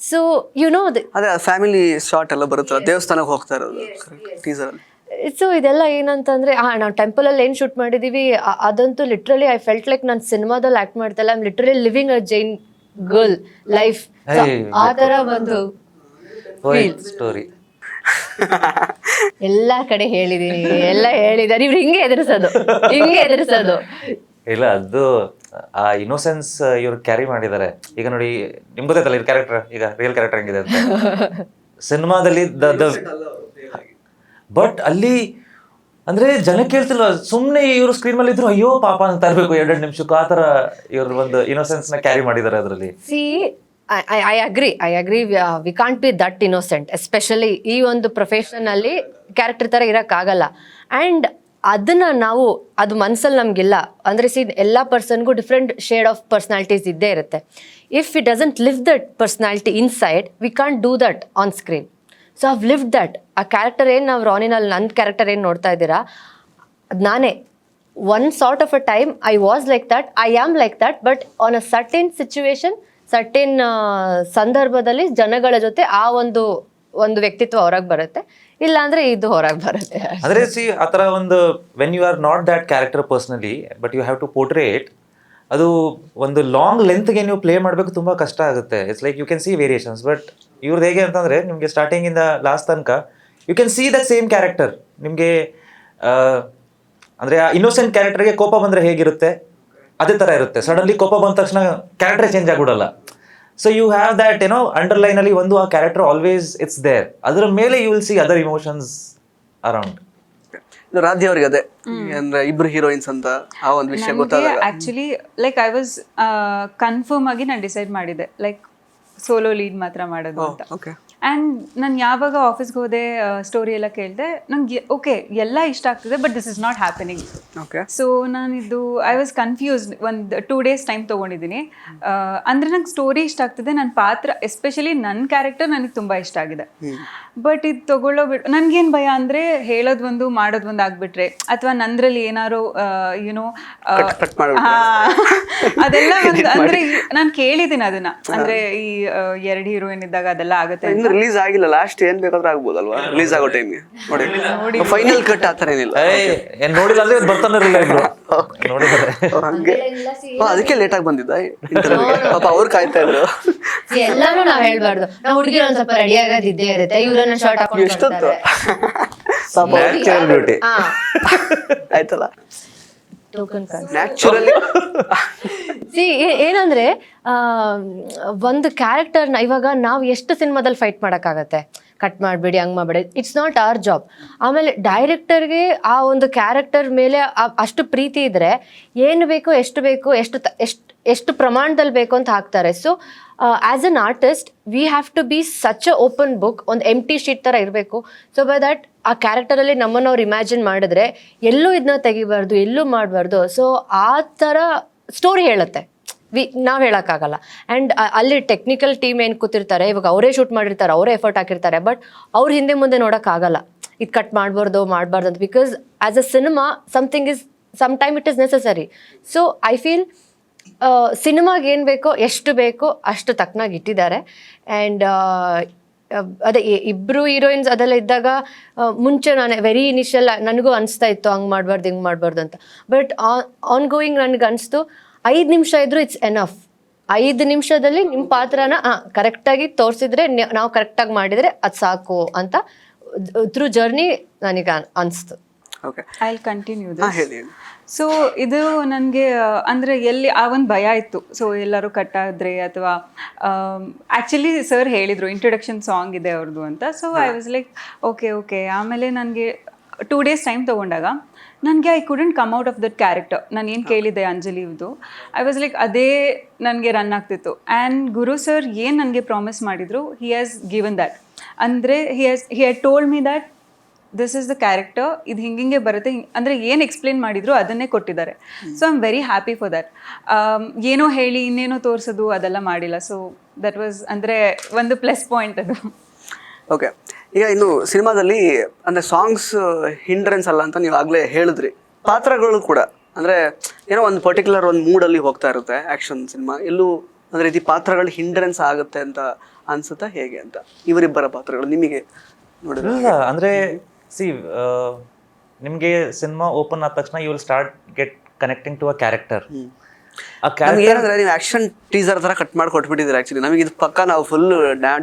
ಸೊ ಯು ನೋ ಅದೇ ಫ್ಯಾಮಿಲಿ ಶಾರ್ಟ್ ಎಲ್ಲ ಬರುತ್ತಲ್ಲ, ದೇವಸ್ಥಾನಕ್ಕೆ ಹೋಗ್ತಾ ಇರೋದು ಟೀಸರ್. ಸೊ ಇದೆಲ್ಲ ಏನಂತಂದ್ರೆ, ನಾವು ಟೆಂಪಲಲ್ಲಿ ಏನು ಶೂಟ್ ಮಾಡಿದ್ದೀವಿ ಅದಂತೂ ಲಿಟ್ರಲಿ ಐ ಫೆಲ್ಟ್ ಲೈಕ್ ನಾನು ಸಿನಿಮಾದಲ್ಲಿ ಆ್ಯಕ್ಟ್ ಮಾಡ್ತಲ್ಲ, I am literally living a Jain girl life. ಆ ಥರ ಒಂದು ಸ್ಟೋರಿ ಎಲ್ಲ ಕಡೆ ಹೇಳಿದೀನಿ, ಎಲ್ಲ ಹೇಳಿದಾರೆ. ಇವ್ರು ಹಿಂಗೆ ಎದುರಿಸೋದು ಇಲ್ಲ, ಅದು ಆ ಇನ್ನೋಸೆನ್ಸ್ ಇವ್ರು ಕ್ಯಾರಿ ಮಾಡಿದ್ದಾರೆ. ಈಗ ನೋಡಿ, ನಿಮ್ಗೆ ಗೊತ್ತಾಯ್ತಲ್ಲ ಇವ್ರ ಕ್ಯಾರೆಕ್ಟರ್, ಈಗ ರಿಯಲ್ ಕ್ಯಾರೆಕ್ಟರ್ ಹೆಂಗಿದೆ ಅಂತ ಸಿನಿಮಾದಲ್ಲಿ. ಬಟ್ ಅಲ್ಲಿ ಅಂದ್ರೆ ಜನಕ್ಕೆ ಹೇಳ್ತಿಲ್ವ, ಸುಮ್ಮನೆ ಇವರು ಸ್ಕ್ರೀನ್ ಮೇಲೆ ಇದ್ರು ಅಯ್ಯೋ ಪಾಪ ಅಂತ ಇರ್ಬೇಕು 2 ನಿಮಿಷಕ್ಕೂ, ಆ ಥರ ಇವ್ರ ಒಂದು ಇನ್ನೋಸೆನ್ಸ್ ನ ಕ್ಯಾರಿ ಮಾಡಿದ್ದಾರೆ ಅದರಲ್ಲಿ. I agree we can't be that innocent, especially ಈ ಒಂದು ಪ್ರೊಫೆಷನಲ್ಲಿ ಕ್ಯಾರೆಕ್ಟರ್ ಥರ ಇರೋಕ್ಕಾಗಲ್ಲ. ಆ್ಯಂಡ್ ಅದನ್ನು ನಾವು ಅದು ಮನಸ್ಸಲ್ಲಿ ನಮಗಿಲ್ಲ ಅಂದರೆ ಎಲ್ಲ ಪರ್ಸನ್ಗೂ ಡಿಫ್ರೆಂಟ್ ಶೇಡ್ ಆಫ್ ಪರ್ಸ್ನಾಲಿಟೀಸ್ ಇದ್ದೇ ಇರುತ್ತೆ. If it doesn't live that personality inside, we can't do that on screen. So I've lived that. ಆ ಕ್ಯಾರೆಕ್ಟರ್ ಏನು ನಾವು ರಾನಿನಲ್ಲಿ ನನ್ನ ಕ್ಯಾರೆಕ್ಟರ್ ಏನು ನೋಡ್ತಾ ಇದ್ದೀರಾ, ಅದು ನಾನೇ. One sort of a time I was like that, I am like that, but on a certain situation, certain ಸಂದರ್ಭದಲ್ಲಿ ಜನಗಳ ಜೊತೆ ಆ ಒಂದು ವ್ಯಕ್ತಿತ್ವ ಹೊರಗೆ ಬರುತ್ತೆ, ಇಲ್ಲ ಅಂದ್ರೆ ಇದು ಹೊರಗೆ ಬರುತ್ತೆ. ಅಂದ್ರೆ ಸಿ ಆ ಥರ ಒಂದು when you are not that character personally but you have to portrait, ಅದು ಒಂದು ಲಾಂಗ್ ಲೆಂತ್ಗೆ ನೀವು ಪ್ಲೇ ಮಾಡಬೇಕು, ತುಂಬ ಕಷ್ಟ ಆಗುತ್ತೆ. It's like you can see variations. But ಇವ್ರದ್ದು ಹೇಗೆ ಅಂತಂದರೆ ನಿಮಗೆ ಸ್ಟಾರ್ಟಿಂಗಿಂದ ಲಾಸ್ಟ್ ತನಕ you can see that same character. ನಿಮಗೆ ಅಂದರೆ ಆ ಇನ್ನೋಸೆಂಟ್ ಕ್ಯಾರೆಕ್ಟರ್ಗೆ ಕೋಪ ಬಂದರೆ ಹೇಗಿರುತ್ತೆ ಅದೇ ಥರ ಇರುತ್ತೆ. ಸಡನ್ಲಿ ಕೋಪ ಬಂದ ತಕ್ಷಣ ಕ್ಯಾರೆಕ್ಟರ್ ಚೇಂಜ್ ಆಗಿಬಿಡಲ್ಲ. ಸೊ ಯು ಹ್ಯಾವ್ ದ್ಯಾಟ್ ಏನೋ ಅಂಡರ್ಲೈನಲ್ಲಿ ಒಂದು ಆ ಕ್ಯಾರೆಕ್ಟರ್ ಆಲ್ವೇಸ್ ಇಟ್ಸ್ ದೇರ್. ಅದರ ಮೇಲೆ you will see other emotions around. Radhi ಅವ್ರಿಗೆ ಅದೇ ಅಂದ್ರೆ ಇಬ್ರು ಹೀರೋಯಿನ್ಸ್ ಅಂತ ಆ ಒಂದು ವಿಷಯ ಗೊತ್ತಾದಾಗ actually like I was confirm ಆಗಿ ನಾನು ಡಿಸೈಡ್ ಮಾಡಿದ್ದೆ ಲೈಕ್ ಸೋಲೋ ಲೀಡ್ ಮಾತ್ರ ಮಾಡೋದು ಅಂತ. ಓಕೆ. ಆ್ಯಂಡ್ ನಾನು ಯಾವಾಗ ಆಫೀಸ್ಗೆ ಹೋದೆ ಸ್ಟೋರಿ ಎಲ್ಲ ಕೇಳಿದೆ, ನಂಗೆ ಓಕೆ ಎಲ್ಲ ಇಷ್ಟ ಆಗ್ತಿದೆ, but this is not happening. Okay. So ನಾನಿದು ಐ ವಾಸ್ ಕನ್ಫ್ಯೂಸ್ಡ್. ಒಂದು 2 days ಟೈಮ್ ತೊಗೊಂಡಿದ್ದೀನಿ. ಅಂದರೆ ನಂಗೆ ಸ್ಟೋರಿ ಇಷ್ಟ ಆಗ್ತಿದೆ, ನನ್ನ ಪಾತ್ರ ಎಸ್ಪೆಷಲಿ ನನ್ನ ಕ್ಯಾರೆಕ್ಟರ್ ನನಗೆ ತುಂಬ ಇಷ್ಟ ಆಗಿದೆ. ಬಟ್ ಇದು ತೊಗೊಳ್ಳೋ ನನಗೇನು ಭಯ ಅಂದರೆ ಹೇಳೋದು ಒಂದು ಮಾಡೋದು ಒಂದು ಆಗಿಬಿಟ್ರೆ, ಅಥವಾ ನಂದ್ರಲ್ಲಿ ಏನಾರು ಯುನೋ ಅದೆಲ್ಲ ಒಂದು ಅಂದರೆ ನಾನು ಕೇಳಿದ್ದೀನಿ ಅದನ್ನ, ಅಂದರೆ ಈ 2 ಹೀರೋಯಿನ್ ಇದ್ದಾಗ ಅದೆಲ್ಲ ಆಗುತ್ತೆ. ರಿಲೀಸ್ ಆಗಿಲ್ಲ, ಲಾಸ್ಟ್ ಏನ್ ಬೇಕಾದ್ರೂ ಆಗ್ಬೋದಲ್ವಾ ರಿಲೀಸ್ ಆಗೋ ಟೈಮ್ಗೆ. ನೋಡಿ ಫೈನಲ್ ಕಟ್ ಆತರ ಏನಿಲ್ಲ. ಏನ್ ನೋಡಿಲ್ಲ ಅಂದ್ರೆ ಬರ್ತಾನೆ ಇರಲಿಲ್ಲ ನೋಡಿದ್ರೆ. ಹಂಗೆ ಅದಕ್ಕೆ ಲೇಟ್ ಆಗಿ ಬಂದಿದ್ದ ಇಂಟರ್ವ್ಯೂಗೆ. ಪಾಪ ಅವ್ರು ಕಾಯ್ತಾ ಇದ್ರು. ಎಲ್ಲಾನು ನಾವ್ ಹೇಳ್ಬಾರ್ದು, ನಾವು ಹುಡುಗಿರು ಒಂದ್ ಸ್ವಲ್ಪ ರೆಡಿ ಆಗೋದು ಇದ್ದೇ ಇರುತ್ತೆ. ಇವ್ರನ್ನ ಶಾರ್ಟ್ ಹಾಕೊಂಡು ಎಷ್ಟೊತ್ತು ನ್ಯಾಚುರಲ್ ಬ್ಯೂಟಿ ಆಯ್ತಲ್ಲ ನ್ಯಾಚುರಲಿ. ಏನಂದ್ರೆ ಒಂದು ಕ್ಯಾರೆಕ್ಟರ್ನ ಇವಾಗ ನಾವು ಎಷ್ಟು ಸಿನಿಮಾದಲ್ಲಿ ಫೈಟ್ ಮಾಡೋಕ್ಕಾಗತ್ತೆ, ಕಟ್ ಮಾಡಬೇಡಿ ಹಂಗೆ ಮಾಡಬೇಡಿ, ಇಟ್ಸ್ ನಾಟ್ ಅವರ್ ಜಾಬ್. ಆಮೇಲೆ ಡೈರೆಕ್ಟರ್ಗೆ ಆ ಒಂದು ಕ್ಯಾರೆಕ್ಟರ್ ಮೇಲೆ ಅಷ್ಟು ಪ್ರೀತಿ ಇದ್ರೆ ಏನು ಬೇಕು, ಎಷ್ಟು ಪ್ರಮಾಣದಲ್ಲಿ ಬೇಕು ಅಂತ ಹಾಕ್ತಾರೆ. So as an artist we have to be such a open book, ಒಂದು ಎಂಟಿ ಶೀಟ್ ಥರ ಇರಬೇಕು. ಸೊ ಬೈ ದ್ಯಾಟ್ ಆ ಕ್ಯಾರೆಕ್ಟರಲ್ಲಿ ನಮ್ಮನ್ನು ಅವ್ರು ಇಮ್ಯಾಜಿನ್ ಮಾಡಿದ್ರೆ ಎಲ್ಲೂ ಇದನ್ನ ತೆಗಿಬಾರ್ದು, ಎಲ್ಲೂ ಮಾಡಬಾರ್ದು. ಸೊ ಆ ಥರ ಸ್ಟೋರಿ ಹೇಳುತ್ತೆ, ನಾವು ಹೇಳೋಕ್ಕಾಗಲ್ಲ. ಆ್ಯಂಡ್ ಅಲ್ಲಿ ಟೆಕ್ನಿಕಲ್ ಟೀಮ್ ಏನು ಕೂತಿರ್ತಾರೆ, ಇವಾಗ ಅವರೇ ಶೂಟ್ ಮಾಡಿರ್ತಾರೆ, ಅವರೇ ಎಫರ್ಟ್ ಹಾಕಿರ್ತಾರೆ, ಬಟ್ ಅವ್ರ ಹಿಂದೆ ಮುಂದೆ ನೋಡೋಕ್ಕಾಗಲ್ಲ ಇದು ಕಟ್ ಮಾಡಬಾರ್ದು ಅಂತ. Because as a cinema sometime it is necessary. So I feel ಸಿನಿಮಾಗೆ ಏನು ಬೇಕೋ ಅಷ್ಟು ತಕ್ಕನಾಗಿ ಇಟ್ಟಿದ್ದಾರೆ. ಆ್ಯಂಡ್ ಅದೇ ಇಬ್ಬರು ಹೀರೋಯಿನ್ಸ್ ಅದೆಲ್ಲ ಇದ್ದಾಗ ಮುಂಚೆ ನಾನು ವೆರಿ ಇನಿಷಿಯಲ್ ನನಗೂ ಅನಿಸ್ತಾ ಇತ್ತು ಹಂಗೆ ಮಾಡಬಾರ್ದು ಹಿಂಗೆ ಮಾಡಬಾರ್ದು ಅಂತ. ಬಟ್ ಆನ್ ಗೋಯಿಂಗ್ ನನಗೆ ಅನಿಸ್ತು 5 ನಿಮಿಷ ಇದ್ರೂ ಇಟ್ಸ್ ಎನಫ್. 5 ನಿಮಿಷದಲ್ಲಿ ನಿಮ್ಮ ಪಾತ್ರನ ಕರೆಕ್ಟಾಗಿ ತೋರಿಸಿದ್ರೆ, ನಾವು ಕರೆಕ್ಟಾಗಿ ಮಾಡಿದರೆ ಅದು ಸಾಕು ಅಂತ ಥ್ರೂ ಜರ್ನಿ ನನಗೆ ಅನಿಸ್ತು. Okay, I will continue this. ಹೇಳಿ. ಸೊ ಇದು ನನಗೆ ಅಂದರೆ ಎಲ್ಲಿ ಆ ಒಂದು ಭಯ ಇತ್ತು. ಸೊ ಎಲ್ಲರೂ ಕಟ್ಟಾದ್ರೆ ಅಥವಾ ಆ್ಯಕ್ಚುಲಿ ಸರ್ ಹೇಳಿದರು ಇಂಟ್ರೊಡಕ್ಷನ್ ಸಾಂಗ್ ಇದೆ ಅವ್ರದ್ದು ಅಂತ. So I was like okay. ಆಮೇಲೆ ನನಗೆ 2 days ಟೈಮ್ ತೊಗೊಂಡಾಗ ನನಗೆ I couldn't come out of that character. ನಾನು ಏನು ಕೇಳಿದ್ದೆ ಅಂಜಲಿದು, ಐ ವಾಸ್ ಲೈಕ್ ಅದೇ ನನಗೆ ರನ್ ಆಗ್ತಿತ್ತು. ಆ್ಯಂಡ್ ಗುರು ಸರ್ ಏನು ನನಗೆ ಪ್ರಾಮಿಸ್ ಮಾಡಿದರು, ಹಿ ಹ್ಯಾಸ್ ಗಿವನ್ ದ್ಯಾಟ್. ಅಂದರೆ he had told me that this is the character, ಇದು ಹಿಂಗೆ ಬರುತ್ತೆ, ಅಂದರೆ ಏನು ಎಕ್ಸ್ಪ್ಲೇನ್ ಮಾಡಿದ್ರು ಅದನ್ನೇ ಕೊಟ್ಟಿದ್ದಾರೆ. So I am very happy for that. ಏನೋ ಹೇಳಿ ಇನ್ನೇನೋ ತೋರಿಸೋದು ಅದೆಲ್ಲ ಮಾಡಿಲ್ಲ. ಸೊ ದಟ್ ವಾಸ್ ಅಂದರೆ ಒಂದು ಪ್ಲಸ್ ಪಾಯಿಂಟ್ ಅದು. ಓಕೆ, ಈಗ ಇನ್ನು ಸಿನಿಮಾದಲ್ಲಿ ಅಂದರೆ ಸಾಂಗ್ಸ್ ಹಿಂಡ್ರೆನ್ಸ್ ಅಲ್ಲ ಅಂತ ನೀವು ಆಗಲೇ ಹೇಳಿದ್ರಿ. ಪಾತ್ರಗಳು ಕೂಡ ಅಂದರೆ ಏನೋ ಒಂದು ಪರ್ಟಿಕ್ಯುಲರ್ ಒಂದು ಮೂಡಲ್ಲಿ ಹೋಗ್ತಾ ಇರುತ್ತೆ ಆ್ಯಕ್ಷನ್ ಸಿನಿಮಾ. ಎಲ್ಲೂ ಅಂದರೆ ಈ ಪಾತ್ರಗಳು ಹಿಂಡ್ರೆನ್ಸ್ ಆಗುತ್ತೆ ಅಂತ ಅನ್ಸುತ್ತಾ ಹೇಗೆ ಅಂತ ಇವರಿಬ್ಬರ ಪಾತ್ರಗಳು ನಿಮಗೆ ನೋಡಿದ್ರೆ? ಇಲ್ಲ ಅಂದರೆ ಸಿ ನಿಮಗೆ ಸಿನಿಮಾ ಓಪನ್ ಆದ ತಕ್ಷಣ you will start get connecting to a character. ಏನಂದ್ರೆ ನೀವು ಆಕ್ಷನ್ ಟೀಸರ್ ತರ ಕಟ್ ಮಾಡಿ ಕೊಟ್ಬಿಟ್ಟಿದ್ದೀರಿ. ಆಕ್ಚುಲಿ ನಮಗೆ ಇದು ಪಕ್ಕ ನಾವು ಫುಲ್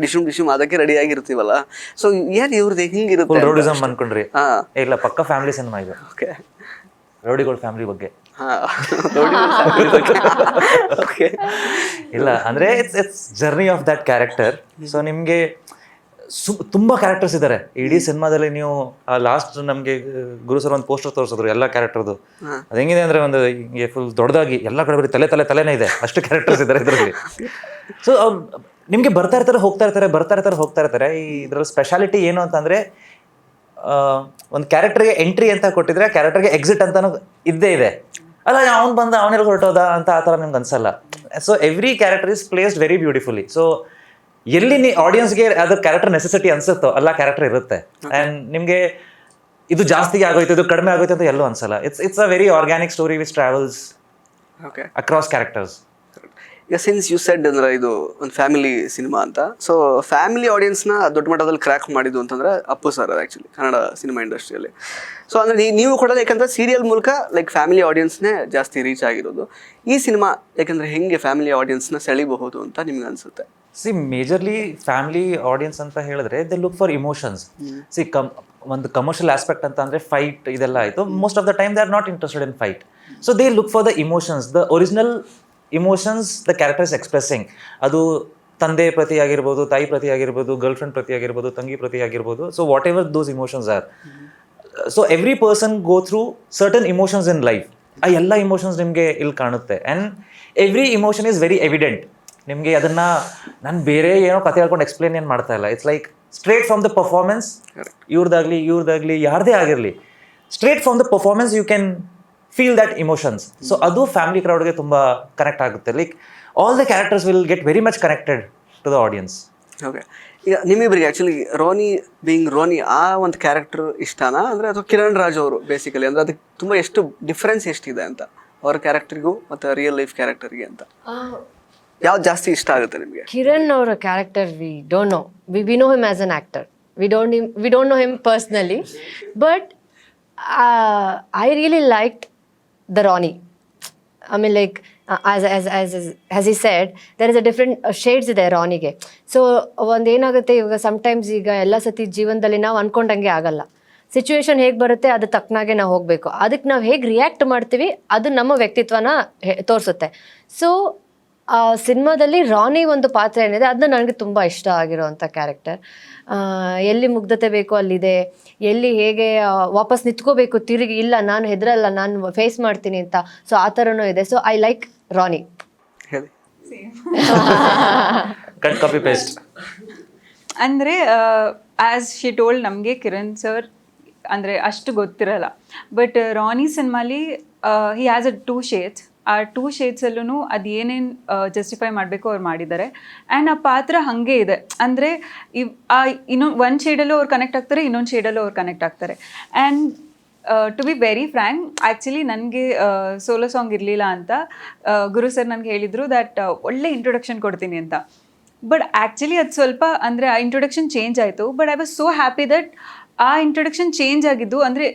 ಡಿಶುಮ್ ಅದಕ್ಕೆ ರೆಡಿ ಆಗಿರ್ತೀವಲ್ಲ. ಸೊ ಏನ್ ಇವ್ರದ್ದು ಹಿಂಗಿರುತ್ತೆ ರೌಡಿಸಮ್ ಅನ್ಕೊಂಡ್ರಿ? ಇಲ್ಲ, ಪಕ್ಕ ಫ್ಯಾಮಿಲಿ ಸಿನಿಮಾ ಇದು. ಓಕೆ, ರೌಡಿಗಳ ಫ್ಯಾಮಿಲಿ ಬಗ್ಗೆ. ಓಕೆ, ಇಲ್ಲ ಅಂದ್ರೆ it's journey of that character. So ನಿಮಗೆ ತುಂಬ ಕ್ಯಾರೆಕ್ಟರ್ಸ್ ಇದ್ದಾರೆ ಇಡೀ ಸಿನಿಮಾದಲ್ಲಿ. ನೀವು ಲಾಸ್ಟ್ ನಮಗೆ ಗುರು ಸರ್ ಒಂದು ಪೋಸ್ಟರ್ ತೋರಿಸಿದ್ರು ಎಲ್ಲ ಕ್ಯಾರೆಕ್ಟರ್ದು. ಅದು ಹೆಂಗಿದೆ ಅಂದರೆ ಒಂದು ಹಿಂಗೆ ಫುಲ್ ದೊಡ್ಡದಾಗಿ ಎಲ್ಲ ಕಡೆ ಬರೀ ತಲೆನೇ ಇದೆ, ಅಷ್ಟು ಕ್ಯಾರೆಕ್ಟರ್ಸ್ ಇದ್ದಾರೆ ಇದರಲ್ಲಿ. ಸೊ ನಿಮಗೆ ಬರ್ತಾ ಇರ್ತಾರೆ ಹೋಗ್ತಾ ಇರ್ತಾರೆ. ಈ ಇದರಲ್ಲಿ ಸ್ಪೆಷಾಲಿಟಿ ಏನು ಅಂತಂದರೆ, ಒಂದು ಕ್ಯಾರೆಕ್ಟರ್ಗೆ ಎಂಟ್ರಿ ಅಂತ ಕೊಟ್ಟಿದ್ರೆ ಕ್ಯಾರೆಕ್ಟರ್ಗೆ ಎಕ್ಸಿಟ್ ಅಂತ ಇದ್ದೇ ಇದೆ. ಅಲ್ಲ ಅವ್ನು ಬಂದ ಅವನೆಲ್ಲ ಹೊರಟೋದ ಅಂತ ಆ ಥರ ನಿಮ್ಗೆ ಅನ್ಸಲ್ಲ. So every character is placed very beautifully. So ಎಲ್ಲಿ ಆಡಿಯನ್ಸ್ಗೆ ಅದ್ರ ಕ್ಯಾರೆಕ್ಟರ್ ನೆಸೆಸಿಟಿ ಅನ್ಸುತ್ತೋ ಅಲ್ಲ ಕ್ಯಾರೆಕ್ಟರ್ ಇರುತ್ತೆ. ಆ್ಯಂಡ್ ನಿಮಗೆ ಇದು ಜಾಸ್ತಿ ಆಗೋಯ್ತು ಇದು ಕಡಿಮೆ ಆಗೋಯ್ತು ಅಂತ ಎಲ್ಲೂ ಅನ್ಸಲ್ಲ. It's a very organic story which travels across characters. ಈಗ ಸಿನ್ಸ್ ಯು ಸೆಡ್ ಅಂದ್ರೆ ಇದು ಒಂದು ಫ್ಯಾಮಿಲಿ ಸಿನಿಮಾ ಅಂತ, ಸೊ ಫ್ಯಾಮಿಲಿ ಆಡಿಯನ್ಸ್ನ ದೊಡ್ಡ ಮಟ್ಟದಲ್ಲಿ ಕ್ರ್ಯಾಕ್ ಮಾಡಿದ್ದು ಅಂತಂದ್ರೆ ಅಪ್ಪು ಸರ್ ಅದು ಆ್ಯಕ್ಚುಲಿ ಕನ್ನಡ ಸಿನಿಮಾ ಇಂಡಸ್ಟ್ರಿಯಲ್ಲಿ. ಸೊ ಅಂದರೆ ನೀವು ಕೂಡ ಯಾಕಂದ್ರೆ ಸೀರಿಯಲ್ ಮೂಲಕ ಲೈಕ್ ಫ್ಯಾಮಿಲಿ ಆಡಿಯನ್ಸ್ನೇ ಜಾಸ್ತಿ ರೀಚ್ ಆಗಿರೋದು. ಈ ಸಿನಿಮಾ ಯಾಕಂದರೆ ಹೆಂಗೆ ಫ್ಯಾಮಿಲಿ ಆಡಿಯನ್ಸ್ನ ಸೆಳಿಬಹುದು ಅಂತ ನಿಮ್ಗೆ ಅನಿಸುತ್ತೆ? ಮೇಜರ್ಲಿ ಫ್ಯಾಮಿಲಿ ಆಡಿಯನ್ಸ್ ಅಂತ ಹೇಳಿದ್ರೆ ದೇ ಲುಕ್ ಫಾರ್ ಇಮೋಷನ್ಸ್. ಒಂದು ಕಮರ್ಷಿಯಲ್ ಆಸ್ಪೆಕ್ಟ್ ಅಂತ ಅಂದರೆ ಫೈಟ್ ಇದೆಲ್ಲ ಆಯಿತು. Most of the time they are not interested in fight. So they look for the emotions, the original emotions the character is expressing. ಅದು ತಂದೆ ಪ್ರತಿ ಆಗಿರ್ಬೋದು, ತಾಯಿ ಪ್ರತಿ ಆಗಿರ್ಬೋದು, ಗರ್ಲ್ ಫ್ರೆಂಡ್ ಪ್ರತಿ ಆಗಿರ್ಬೋದು, ತಂಗಿ ಪ್ರತಿ ಆಗಿರ್ಬೋದು. So whatever those emotions are. So every person go through certain emotions in life. ಆ ಎಲ್ಲ ಇಮೋಷನ್ಸ್ ನಿಮಗೆ ಇಲ್ಲಿ ಕಾಣುತ್ತೆ. And every emotion is very evident. ನಿಮಗೆ ಅದನ್ನು ನಾನು ಬೇರೆ ಏನೋ ಕತೆ ಹೇಳ್ಕೊಂಡು ಎಕ್ಸ್ಪ್ಲೇನ್ ಏನು ಮಾಡ್ತಾ ಇಲ್ಲ. It's like straight from the performance, ಇವ್ರದ್ದಾಗಲಿ ಯಾರದೇ ಆಗಿರಲಿ, straight from the performance you can feel that emotions. So ಅದು ಫ್ಯಾಮಿಲಿ ಕ್ರೌಡ್ಗೆ ತುಂಬ ಕನೆಕ್ಟ್ ಆಗುತ್ತೆ. Like all the characters will get very much connected to the audience. Okay, ಈಗ ನಿಮ್ಮಿಬ್ಬರಿಗೆ actually ರೋನಿ ಆ ಒಂದು ಕ್ಯಾರೆಕ್ಟರ್ ಇಷ್ಟನಾ ಅಂದರೆ ಅಥವಾ ಕಿರಣ್ ರಾಜ್ ಅವರು ಬೇಸಿಕಲಿ ಅಂದರೆ ಅದಕ್ಕೆ ತುಂಬ ಎಷ್ಟು ಡಿಫ್ರೆನ್ಸ್ ಎಷ್ಟಿದೆ ಅಂತ ಅವ್ರ ಕ್ಯಾರೆಕ್ಟರ್ಗೂ ಮತ್ತು ರಿಯಲ್ ಲೈಫ್ ಕ್ಯಾರೆಕ್ಟರ್ಗೆ ಅಂತ ಯಾವ್ದು ಜಾಸ್ತಿ ಇಷ್ಟ ಆಗುತ್ತೆ ನಿಮಗೆ? ಕಿರಣ್ ಅವರ character we don't know, we know him as an actor, we don't know him personally, but I really liked the Ronnie. I mean, like as he said, there is a different shades ಇದೆ ರಾನಿಗೆ. So ಒಂದು ಏನಾಗುತ್ತೆ ಇವಾಗ sometimes ಈಗ ಎಲ್ಲ ಸತಿ ಜೀವನದಲ್ಲಿ ನಾವು ಅಂದ್ಕೊಂಡಂಗೆ ಆಗಲ್ಲ. ಸಿಚುವೇಶನ್ ಹೇಗೆ ಬರುತ್ತೆ ಅದು ತಕ್ಕನಾಗೆ ನಾವು ಹೋಗಬೇಕು. ಅದಕ್ಕೆ ನಾವು ಹೇಗೆ ರಿಯಾಕ್ಟ್ ಮಾಡ್ತೀವಿ ಅದು ನಮ್ಮ ವ್ಯಕ್ತಿತ್ವನ ತೋರಿಸುತ್ತೆ. ಸೊ ಸಿನಿಮಾದಲ್ಲಿ ರಾನಿ ಒಂದು ಪಾತ್ರ ಏನಿದೆ ಅದನ್ನ ನನಗೆ ತುಂಬ ಇಷ್ಟ ಆಗಿರೋವಂಥ ಕ್ಯಾರೆಕ್ಟರ್. ಎಲ್ಲಿ ಮುಗ್ಧತೆ ಬೇಕು ಅಲ್ಲಿದೆ, ಎಲ್ಲಿ ಹೇಗೆ ವಾಪಸ್ ನಿಂತ್ಕೋಬೇಕು ತಿರುಗಿ, ಇಲ್ಲ ನಾನು ಹೆದರಲ್ಲ ನಾನು ಫೇಸ್ ಮಾಡ್ತೀನಿ ಅಂತ. ಸೊ ಆ ಥರನೂ ಇದೆ. So I like Rani. ಹೇಳಿ. Cut copy paste. ಅಂದರೆ ಆ್ಯಸ್ ಶಿ ಟೋಲ್ಡ್, ನಮಗೆ ಕಿರಣ್ ಸರ್ ಅಂದರೆ ಅಷ್ಟು ಗೊತ್ತಿರಲ್ಲ. ಬಟ್ ರಾನಿ ಸಿನಿಮಾಲಿ ಹಿ ಹ್ಯಾಸ್ ಅ 2 shades. ಆ 2 ಶೇಡ್ಸಲ್ಲೂ ಅದು ಏನೇನು ಜಸ್ಟಿಫೈ ಮಾಡಬೇಕು ಅವ್ರು ಮಾಡಿದ್ದಾರೆ. ಆ್ಯಂಡ್ ಆ ಪಾತ್ರ ಹಾಗೆ ಇದೆ. ಅಂದರೆ ಒಂದು ಶೇಡಲ್ಲೂ ಅವ್ರು ಕನೆಕ್ಟ್ ಆಗ್ತಾರೆ, ಇನ್ನೊಂದು ಶೇಡಲ್ಲೂ ಅವ್ರು ಕನೆಕ್ಟ್ ಆಗ್ತಾರೆ. And to be very frank, actually ನನಗೆ ಸೋಲೋ ಸಾಂಗ್ ಇರಲಿಲ್ಲ ಅಂತ ಗುರು ಸರ್ ನನಗೆ ಹೇಳಿದರು ದ್ಯಾಟ್ ಒಳ್ಳೆ ಇಂಟ್ರೊಡಕ್ಷನ್ ಕೊಡ್ತೀನಿ ಅಂತ. ಬಟ್ ಆ್ಯಕ್ಚುಲಿ ಅದು ಸ್ವಲ್ಪ ಅಂದರೆ ಆ ಇಂಟ್ರೊಡಕ್ಷನ್ ಚೇಂಜ್ ಆಯಿತು. But I was so happy that ಆ ಇಂಟ್ರೊಡಕ್ಷನ್ ಚೇಂಜ್ ಆಗಿದ್ದು, ಅಂದರೆ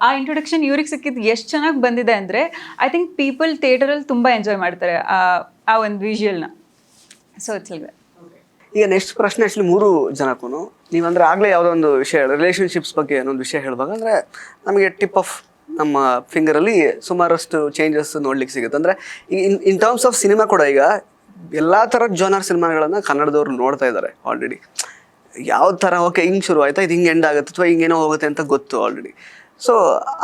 ಆ ಇಂಟ್ರೊಡಕ್ಷನ್ ಇವ್ರಿಗೆ ಸಿಕ್ಕಿದ್ದು ಎಷ್ಟು ಚೆನ್ನಾಗಿ ಬಂದಿದೆ ಅಂದರೆ ಐ ಥಿಂಕ್ ಪೀಪಲ್ ಥಿಯೇಟರಲ್ಲಿ ತುಂಬ ಎಂಜಾಯ್ ಮಾಡ್ತಾರೆ ಆ ಒಂದು ವಿಷುವಲ್ನ. So it's like that. ಈಗ ನೆಕ್ಸ್ಟ್ ಪ್ರಶ್ನೆ ಆ್ಯಕ್ಚುಲಿ 3 ಜನಕ್ಕೂ ನೀವು ಅಂದರೆ ಆಗಲೇ ಯಾವುದೋ ಒಂದು ವಿಷಯ ರಿಲೇಷನ್ಶಿಪ್ಸ್ ಬಗ್ಗೆ ಏನೊಂದು ವಿಷಯ ಹೇಳುವಾಗ ಅಂದರೆ ನಮಗೆ ಟಿಪ್ ಆಫ್ ನಮ್ಮ ಫಿಂಗರಲ್ಲಿ ಸುಮಾರಷ್ಟು ಚೇಂಜಸ್ ನೋಡ್ಲಿಕ್ಕೆ ಸಿಗುತ್ತೆ. ಅಂದರೆ ಇನ್ ಟರ್ಮ್ಸ್ ಆಫ್ ಸಿನಿಮಾ ಕೂಡ ಈಗ ಎಲ್ಲ ಥರದ ಜೋನರ್ ಸಿನಿಮಾಗಳನ್ನು ಕನ್ನಡದವ್ರು ನೋಡ್ತಾ ಇದ್ದಾರೆ ಆಲ್ರೆಡಿ. ಯಾವ ಥರ ಓಕೆ ಹಿಂಗೆ ಶುರು ಆಯ್ತಾ, ಇದು ಹಿಂಗೆ ಎಂಡ್ ಆಗುತ್ತೆ ಅಥವಾ ಹಿಂಗೇನೋ ಹೋಗುತ್ತೆ ಅಂತ ಗೊತ್ತು ಆಲ್ರೆಡಿ. ಸೊ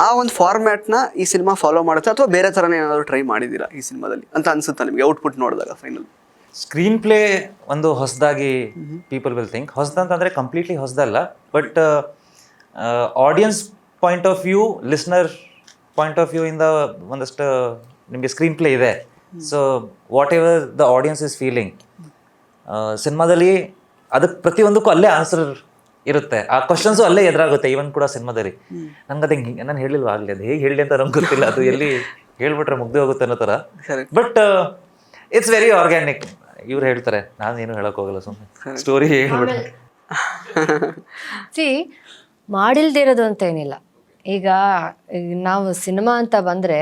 ಆ ಒಂದು ಫಾರ್ಮ್ಯಾಟ್ನ ಈ ಸಿನಿಮಾ ಫಾಲೋ ಮಾಡುತ್ತೆ ಅಥವಾ ಬೇರೆ ಥರನೇ ಏನಾದರೂ ಟ್ರೈ ಮಾಡಿದ್ದೀರಾ ಈ ಸಿನಿಮಾದಲ್ಲಿ ಅಂತ ಅನ್ಸುತ್ತಾ ನಿಮಗೆ ಔಟ್ಪುಟ್ ನೋಡಿದಾಗ ಫೈನಲ್? ಸ್ಕ್ರೀನ್ ಪ್ಲೇ ಒಂದು ಹೊಸದಾಗಿ ಪೀಪಲ್ ವಿಲ್ ಥಿಂಕ್, ಹೊಸದಂತಂದರೆ ಕಂಪ್ಲೀಟ್ಲಿ ಹೊಸದಲ್ಲ, but audience point of view, listener point of view ಇಂದ ಒಂದಷ್ಟು ನಿಮಗೆ ಸ್ಕ್ರೀನ್ ಪ್ಲೇ ಇದೆ. So whatever the audience is feeling ಸಿನಿಮಾದಲ್ಲಿ ಅದಕ್ಕೆ ಪ್ರತಿಯೊಂದಕ್ಕೂ ಅಲ್ಲೇ ಆನ್ಸರ್ ಇರುತ್ತೆ. ಆ ಕ್ವಶನ್ಸು ಅಲ್ಲೇ ಎದುರಾಗುತ್ತೆ ಈವನ್ ಕೂಡ ಸಿನಿಮಾದಲ್ಲಿ. ನಂಗೆ ಅದು ಹಿಂಗೆ ನಾನು ಹೇಳಿಲ್ವ ಆಗಲಿ, ಅದು ಹೇಗೆ ಹೇಳಿ ಅಂತ ನಂಗೆ ಗೊತ್ತಿಲ್ಲ, ಅದು ಎಲ್ಲಿ ಹೇಳ್ಬಿಟ್ರೆ ಮುಗ್ದೇ ಹೋಗುತ್ತೆ ಅನ್ನೋ ಥರ. But it's very organic. ಇವ್ರು ಹೇಳ್ತಾರೆ, ನಾನು ಏನು ಹೇಳಕ್ ಹೋಗಲ್ಲ, ಸುಮ್ಮನೆ ಸ್ಟೋರಿ ಹೇಳ್ಬಿಟ್ರೆ. ಸಿ ಮಾಡಿಲ್ದೇ ಇರೋದು ಅಂತ ಏನಿಲ್ಲ. ಈಗ ನಾವು ಸಿನಿಮಾ ಅಂತ ಬಂದರೆ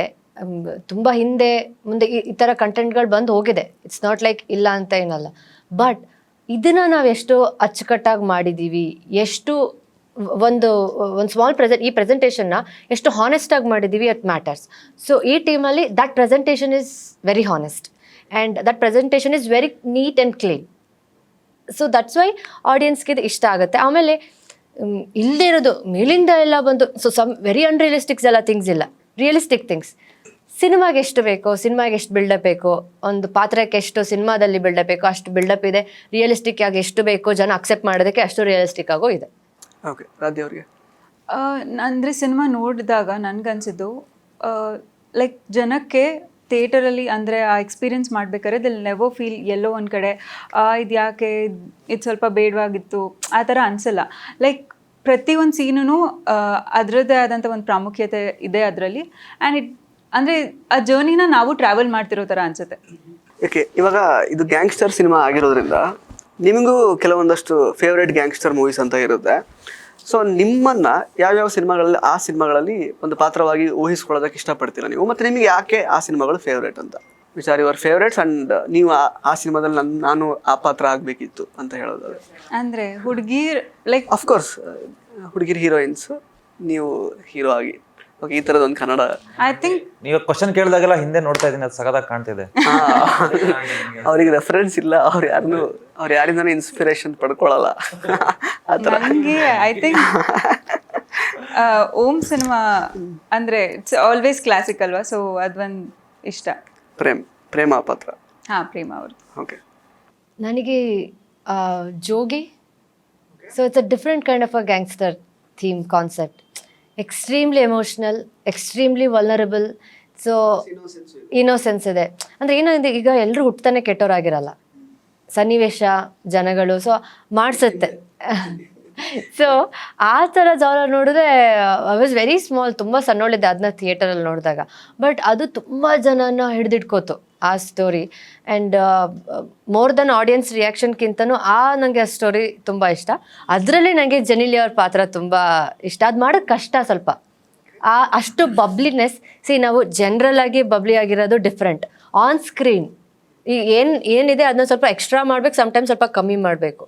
ತುಂಬ ಹಿಂದೆ ಮುಂದೆ ಈ ಥರ ಕಂಟೆಂಟ್ಗಳು ಬಂದು ಹೋಗಿದೆ. ಇಟ್ಸ್ ನಾಟ್ ಲೈಕ್ ಇಲ್ಲ ಅಂತ ಏನಲ್ಲ. ಬಟ್ ಇದನ್ನು ನಾವು ಎಷ್ಟು ಅಚ್ಚುಕಟ್ಟಾಗಿ ಮಾಡಿದ್ದೀವಿ, ಎಷ್ಟು ಒಂದು ಸ್ಮಾಲ್ ಈ ಪ್ರೆಸೆಂಟೇಷನ್ನ ಎಷ್ಟು ಹಾನೆಸ್ಟಾಗಿ ಮಾಡಿದ್ದೀವಿ, ಅಟ್ ಮ್ಯಾಟರ್ಸ್. ಸೊ ಈ ಟೀಮಲ್ಲಿ that presentation is very honest and that presentation is very neat and clean. So that's why ಆಡಿಯನ್ಸ್ಗೆ ಇದು ಇಷ್ಟ ಆಗುತ್ತೆ. ಆಮೇಲೆ ಇಲ್ಲದೇ ಇರೋದು ಮೇಲಿಂದ ಎಲ್ಲ ಬಂದು ಸೊ ಸಮ್ ವೆರಿ ಅನ್ರಿಯಲಿಸ್ಟಿಕ್ಸ್ ಎಲ್ಲ ಥಿಂಗ್ಸ್ ಇಲ್ಲ, ರಿಯಲಿಸ್ಟಿಕ್ ಥಿಂಗ್ಸ್. ಸಿನಿಮಾಗೆ ಎಷ್ಟು ಬೇಕೋ, ಸಿನಿಮಾಗೆ ಎಷ್ಟು ಬಿಲ್ಡಪ್ ಬೇಕೋ, ಒಂದು ಪಾತ್ರಕ್ಕೆ ಎಷ್ಟು ಸಿನಿಮಾದಲ್ಲಿ ಬಿಲ್ಡಪ್ ಬೇಕೋ ಅಷ್ಟು ಬಿಲ್ಡಪ್ ಇದೆ. ರಿಯಲಿಸ್ಟಿಕ್ ಆಗಿ ಎಷ್ಟು ಬೇಕೋ ಜನ ಅಕ್ಸೆಪ್ಟ್ ಮಾಡೋದಕ್ಕೆ ಅಷ್ಟು ರಿಯಲಿಸ್ಟಿಕ್ ಆಗೋ ಇದೆ. ಓಕೆ, ರಾಧ್ಯ ಅವ್ರಿಗೆ ಅಂದರೆ ಸಿನಿಮಾ ನೋಡಿದಾಗ ನನಗನ್ಸಿದ್ದು ಲೈಕ್ ಜನಕ್ಕೆ ಥಿಯೇಟರಲ್ಲಿ ಅಂದರೆ ಆ ಎಕ್ಸ್ಪೀರಿಯನ್ಸ್ ಮಾಡ್ಬೇಕಾದ್ರೆ ದಿಲ್ ನೆವರ್ ಫೀಲ್ ಎಲ್ಲೋ ಒಂದು ಕಡೆ ಇದು ಯಾಕೆ ಇದು ಸ್ವಲ್ಪ ಬೇಡವಾಗಿತ್ತು ಆ ಥರ ಅನಿಸಲ್ಲ. ಲೈಕ್ ಪ್ರತಿಯೊಂದು ಸೀನೂ ಅದರದ್ದೇ ಆದಂಥ ಒಂದು ಪ್ರಾಮುಖ್ಯತೆ ಇದೆ ಅದರಲ್ಲಿ. ಆ್ಯಂಡ್ ಅಂದರೆ ಆ ಜರ್ನಿನ ನಾವು ಟ್ರಾವೆಲ್ ಮಾಡ್ತಿರೋ ಥರ ಅನಿಸುತ್ತೆ. ಓಕೆ, ಇವಾಗ ಇದು ಗ್ಯಾಂಗ್ಸ್ಟರ್ ಸಿನಿಮಾ ಆಗಿರೋದ್ರಿಂದ ನಿಮಗೂ ಕೆಲವೊಂದಷ್ಟು ಫೇವ್ರೇಟ್ ಗ್ಯಾಂಗ್ಸ್ಟರ್ ಮೂವೀಸ್ ಅಂತ ಇರುತ್ತೆ. ಸೊ ನಿಮ್ಮನ್ನ ಯಾವ್ಯಾವ ಸಿನಿಮಾಗಳಲ್ಲಿ ಆ ಸಿನಿಮಾಗಳಲ್ಲಿ ಒಂದು ಪಾತ್ರವಾಗಿ ಊಹಿಸ್ಕೊಳ್ಳೋದಕ್ಕೆ ಇಷ್ಟಪಡ್ತೀರಾ ನೀವು, ಮತ್ತು ನಿಮಗೆ ಯಾಕೆ ಆ ಸಿನಿಮಾಗಳು ಫೇವ್ರೇಟ್ ಅಂತ? Which are your favourites and ನೀವು ಆ ಸಿನಿಮಾದಲ್ಲಿ ನಾನು ಆ ಪಾತ್ರ ಆಗಬೇಕಿತ್ತು ಅಂತ ಹೇಳೋದು? ಅಂದರೆ ಹುಡುಗಿರ್ ಲೈಕ್ ಅಫ್ಕೋರ್ಸ್ ಹುಡುಗಿರ್ ಹೀರೋಯಿನ್ಸ್, ನೀವು ಹೀರೋ ಆಗಿ. ಓಕೆ, ಈ ಥರದ್ದು ಒಂದು ಕನ್ನಡ. ಐ ಥಿಂಕ್ ನೀವು ಕ್ವಶನ್ ಕೇಳಿದಾಗೆಲ್ಲ ಹಿಂದೆ ನೋಡ್ತಾ ಇದ್ದೀನಿ, ಅದು ಸಗದಾಗಿ ಕಾಣ್ತಿದೆ. ಅವ್ರಿಗೆ ರೆಫರೆನ್ಸ್ ಇಲ್ಲ, ಅವ್ರು ಯಾರಿಂದನೂ ಇನ್ಸ್ಪಿರೇಷನ್ ಪಡ್ಕೊಳ್ಳಲ್ಲ ಆ ಥರ. ನನಗೆ ಐ ಥಿಂಕ್ ಓಂ ಸಿನಿಮಾ ಅಂದರೆ ಇಟ್ಸ್ ಆಲ್ವೇಸ್ ಕ್ಲಾಸಿಕ್ ಅಲ್ವಾ, ಸೊ ಅದೊಂದು ಇಷ್ಟ. ಪ್ರೇಮ ಪಾತ್ರ. ಹಾಂ, ಪ್ರೇಮ ಅವರು. ಓಕೆ, ನನಗೆ Jogi. So it's a different kind of a gangster theme concept. Extremely emotional, extremely vulnerable. So innocence ಇದೆ. ಅಂದರೆ ಏನೋ ಇದೆ, ಈಗ ಎಲ್ಲರೂ ಹುಟ್ಟತಾನೆ ಕೆಟ್ಟವರಾಗಿರಲ್ಲ, ಸನ್ನಿವೇಶ ಜನಗಳು ಸೊ ಮಾಡಿಸುತ್ತೆ. ಸೊ ಆ ಥರ ಜಾನರ್ ನೋಡಿದ್ರೆ ಐ ವಾಸ್ ವೆರಿ ಸ್ಮಾಲ್, ತುಂಬ ಸಣ್ಣೋಳಿದ್ದೆ ಅದನ್ನ ಥಿಯೇಟರಲ್ಲಿ ನೋಡಿದಾಗ. ಬಟ್ ಅದು ತುಂಬ ಜನನ ಹಿಡಿದಿಟ್ಕೋತು ಆ story. And more than audience ರಿಯಾಕ್ಷನ್ಗಿಂತನೂ ನನಗೆ ಆ ಸ್ಟೋರಿ ತುಂಬ ಇಷ್ಟ. ಅದರಲ್ಲಿ ನನಗೆ ಜೆನಿಲಿ ಅವ್ರ ಪಾತ್ರ ತುಂಬ ಇಷ್ಟ. ಅದು ಮಾಡೋಕ್ಕೆ ಕಷ್ಟ ಸ್ವಲ್ಪ, ಅಷ್ಟು ಬಬ್ಲಿನೆಸ್. ನಾವು ಜನರಲ್ ಆಗಿ ಬಬ್ಲಿ ಆಗಿರೋದು ಡಿಫ್ರೆಂಟ್. ಆನ್ ಸ್ಕ್ರೀನ್ ಈ ಏನಿದೆ ಅದನ್ನ ಸ್ವಲ್ಪ ಎಕ್ಸ್ಟ್ರಾ ಮಾಡ್ಬೇಕು, ಸಮ್ಟೈಮ್ಸ್ ಸ್ವಲ್ಪ ಕಮ್ಮಿ ಮಾಡಬೇಕು.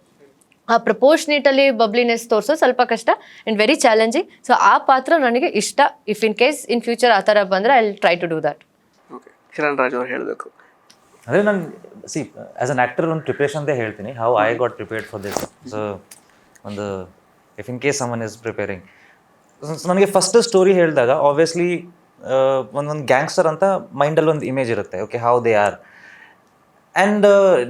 ಆ ಪ್ರಪೋರ್ಷನೇಟಲ್ಲಿ ಬಬ್ಲಿನೆಸ್ ತೋರಿಸೋದು ಸ್ವಲ್ಪ ಕಷ್ಟ ಆ್ಯಂಡ್ ವೆರಿ ಚಾಲೆಂಜಿಂಗ್. ಸೊ ಆ ಪಾತ್ರ ನನಗೆ ಇಷ್ಟ. If in case in future ಆ ಥರ ಬಂದರೆ I will try to do that. Okay, Kiran Raj ಅವ್ರು ಹೇಳಬೇಕು. ಅದೇ ನಾನು ಆ್ಯಸ್ ಅನ್ ಆ್ಯಕ್ಟರ್ ಒಂದು ಪ್ರಿಪ್ರೇಷನ್ದೇ ಹೇಳ್ತೀನಿ, how I got prepared for this. So ಒಂದು if in case someone is preparing, ನನಗೆ ಫಸ್ಟ್ ಸ್ಟೋರಿ ಹೇಳಿದಾಗ ಆಬ್ವಿಯಸ್ಲಿ ಒಂದು ಗ್ಯಾಂಗ್ಸ್ಟರ್ ಅಂತ ಮೈಂಡಲ್ಲಿ ಒಂದು ಇಮೇಜ್ ಇರುತ್ತೆ. Okay, how they are. And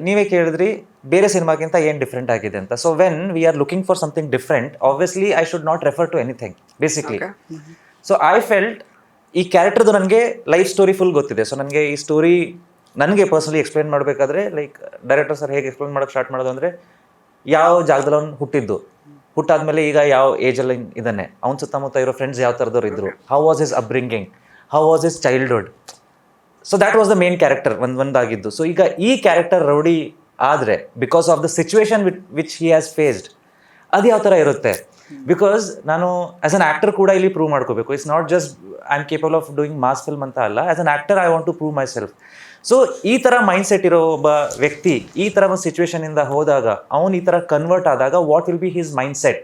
ನೀವೇ ಕೇಳಿದ್ರಿ ಬೇರೆ ಸಿನಿಮಾಗಿಂತ ಏನು ಡಿಫ್ರೆಂಟ್ ಆಗಿದೆ ಅಂತ. So when we are looking for something different, obviously I should not refer to anything basically. So I felt ಈ ಕ್ಯಾರೆಕ್ಟರ್ದು ನನಗೆ ಲೈಫ್ ಸ್ಟೋರಿ ಫುಲ್ ಗೊತ್ತಿದೆ. ಸೊ ನನಗೆ ಈ ಸ್ಟೋರಿ ನನಗೆ ಪರ್ಸನಲಿ ಎಕ್ಸ್ಪ್ಲೇನ್ ಮಾಡಬೇಕಾದ್ರೆ ಲೈಕ್ ಡೈರೆಕ್ಟರ್ ಸರ್ ಹೇಗೆ ಎಕ್ಸ್ಪ್ಲೇನ್ ಮಾಡೋಕ್ಕೆ ಸ್ಟಾರ್ಟ್ ಮಾಡೋದು ಅಂದರೆ, ಯಾವ ಜಾಗದಲ್ಲಿ ಅವ್ನು ಹುಟ್ಟಾದ್ಮೇಲೆ ಈಗ ಯಾವ ಏಜಲ್ಲಿ ಇದ್ದಾನೆ, ಅವ್ನ ಸುತ್ತಮುತ್ತ ಇರೋ ಫ್ರೆಂಡ್ಸ್ ಯಾವ ಥರದವ್ರು ಇದ್ರು, how was his upbringing, how was his childhood. So that was the main character ಒಂದಾಗಿದ್ದು. ಸೊ ಈಗ ಈ ಕ್ಯಾರೆಕ್ಟರ್ ರೌಡಿ ಆದರೆ because of the situation which he has faced, ಅದು ಯಾವ ಥರ ಇರುತ್ತೆ. ಬಿಕಾಸ್ ನಾನು ಆ್ಯಸ್ ಅನ್ ಆ್ಯಕ್ಟರ್ ಕೂಡ ಇಲ್ಲಿ ಪ್ರೂವ್ ಮಾಡ್ಕೋಬೇಕು. It's not just I am capable of doing mass film ಅಂತ ಅಲ್ಲ, as an actor I want to prove myself. So ಈ ಥರ ಮೈಂಡ್ ಸೆಟ್ ಇರೋ ಒಬ್ಬ ವ್ಯಕ್ತಿ ಈ ಥರ ಒಂದು ಸಿಚುವೇಶನಿಂದ ಹೋದಾಗ, ಅವನು ಈ ಥರ ಕನ್ವರ್ಟ್ ಆದಾಗ what will be his mindset,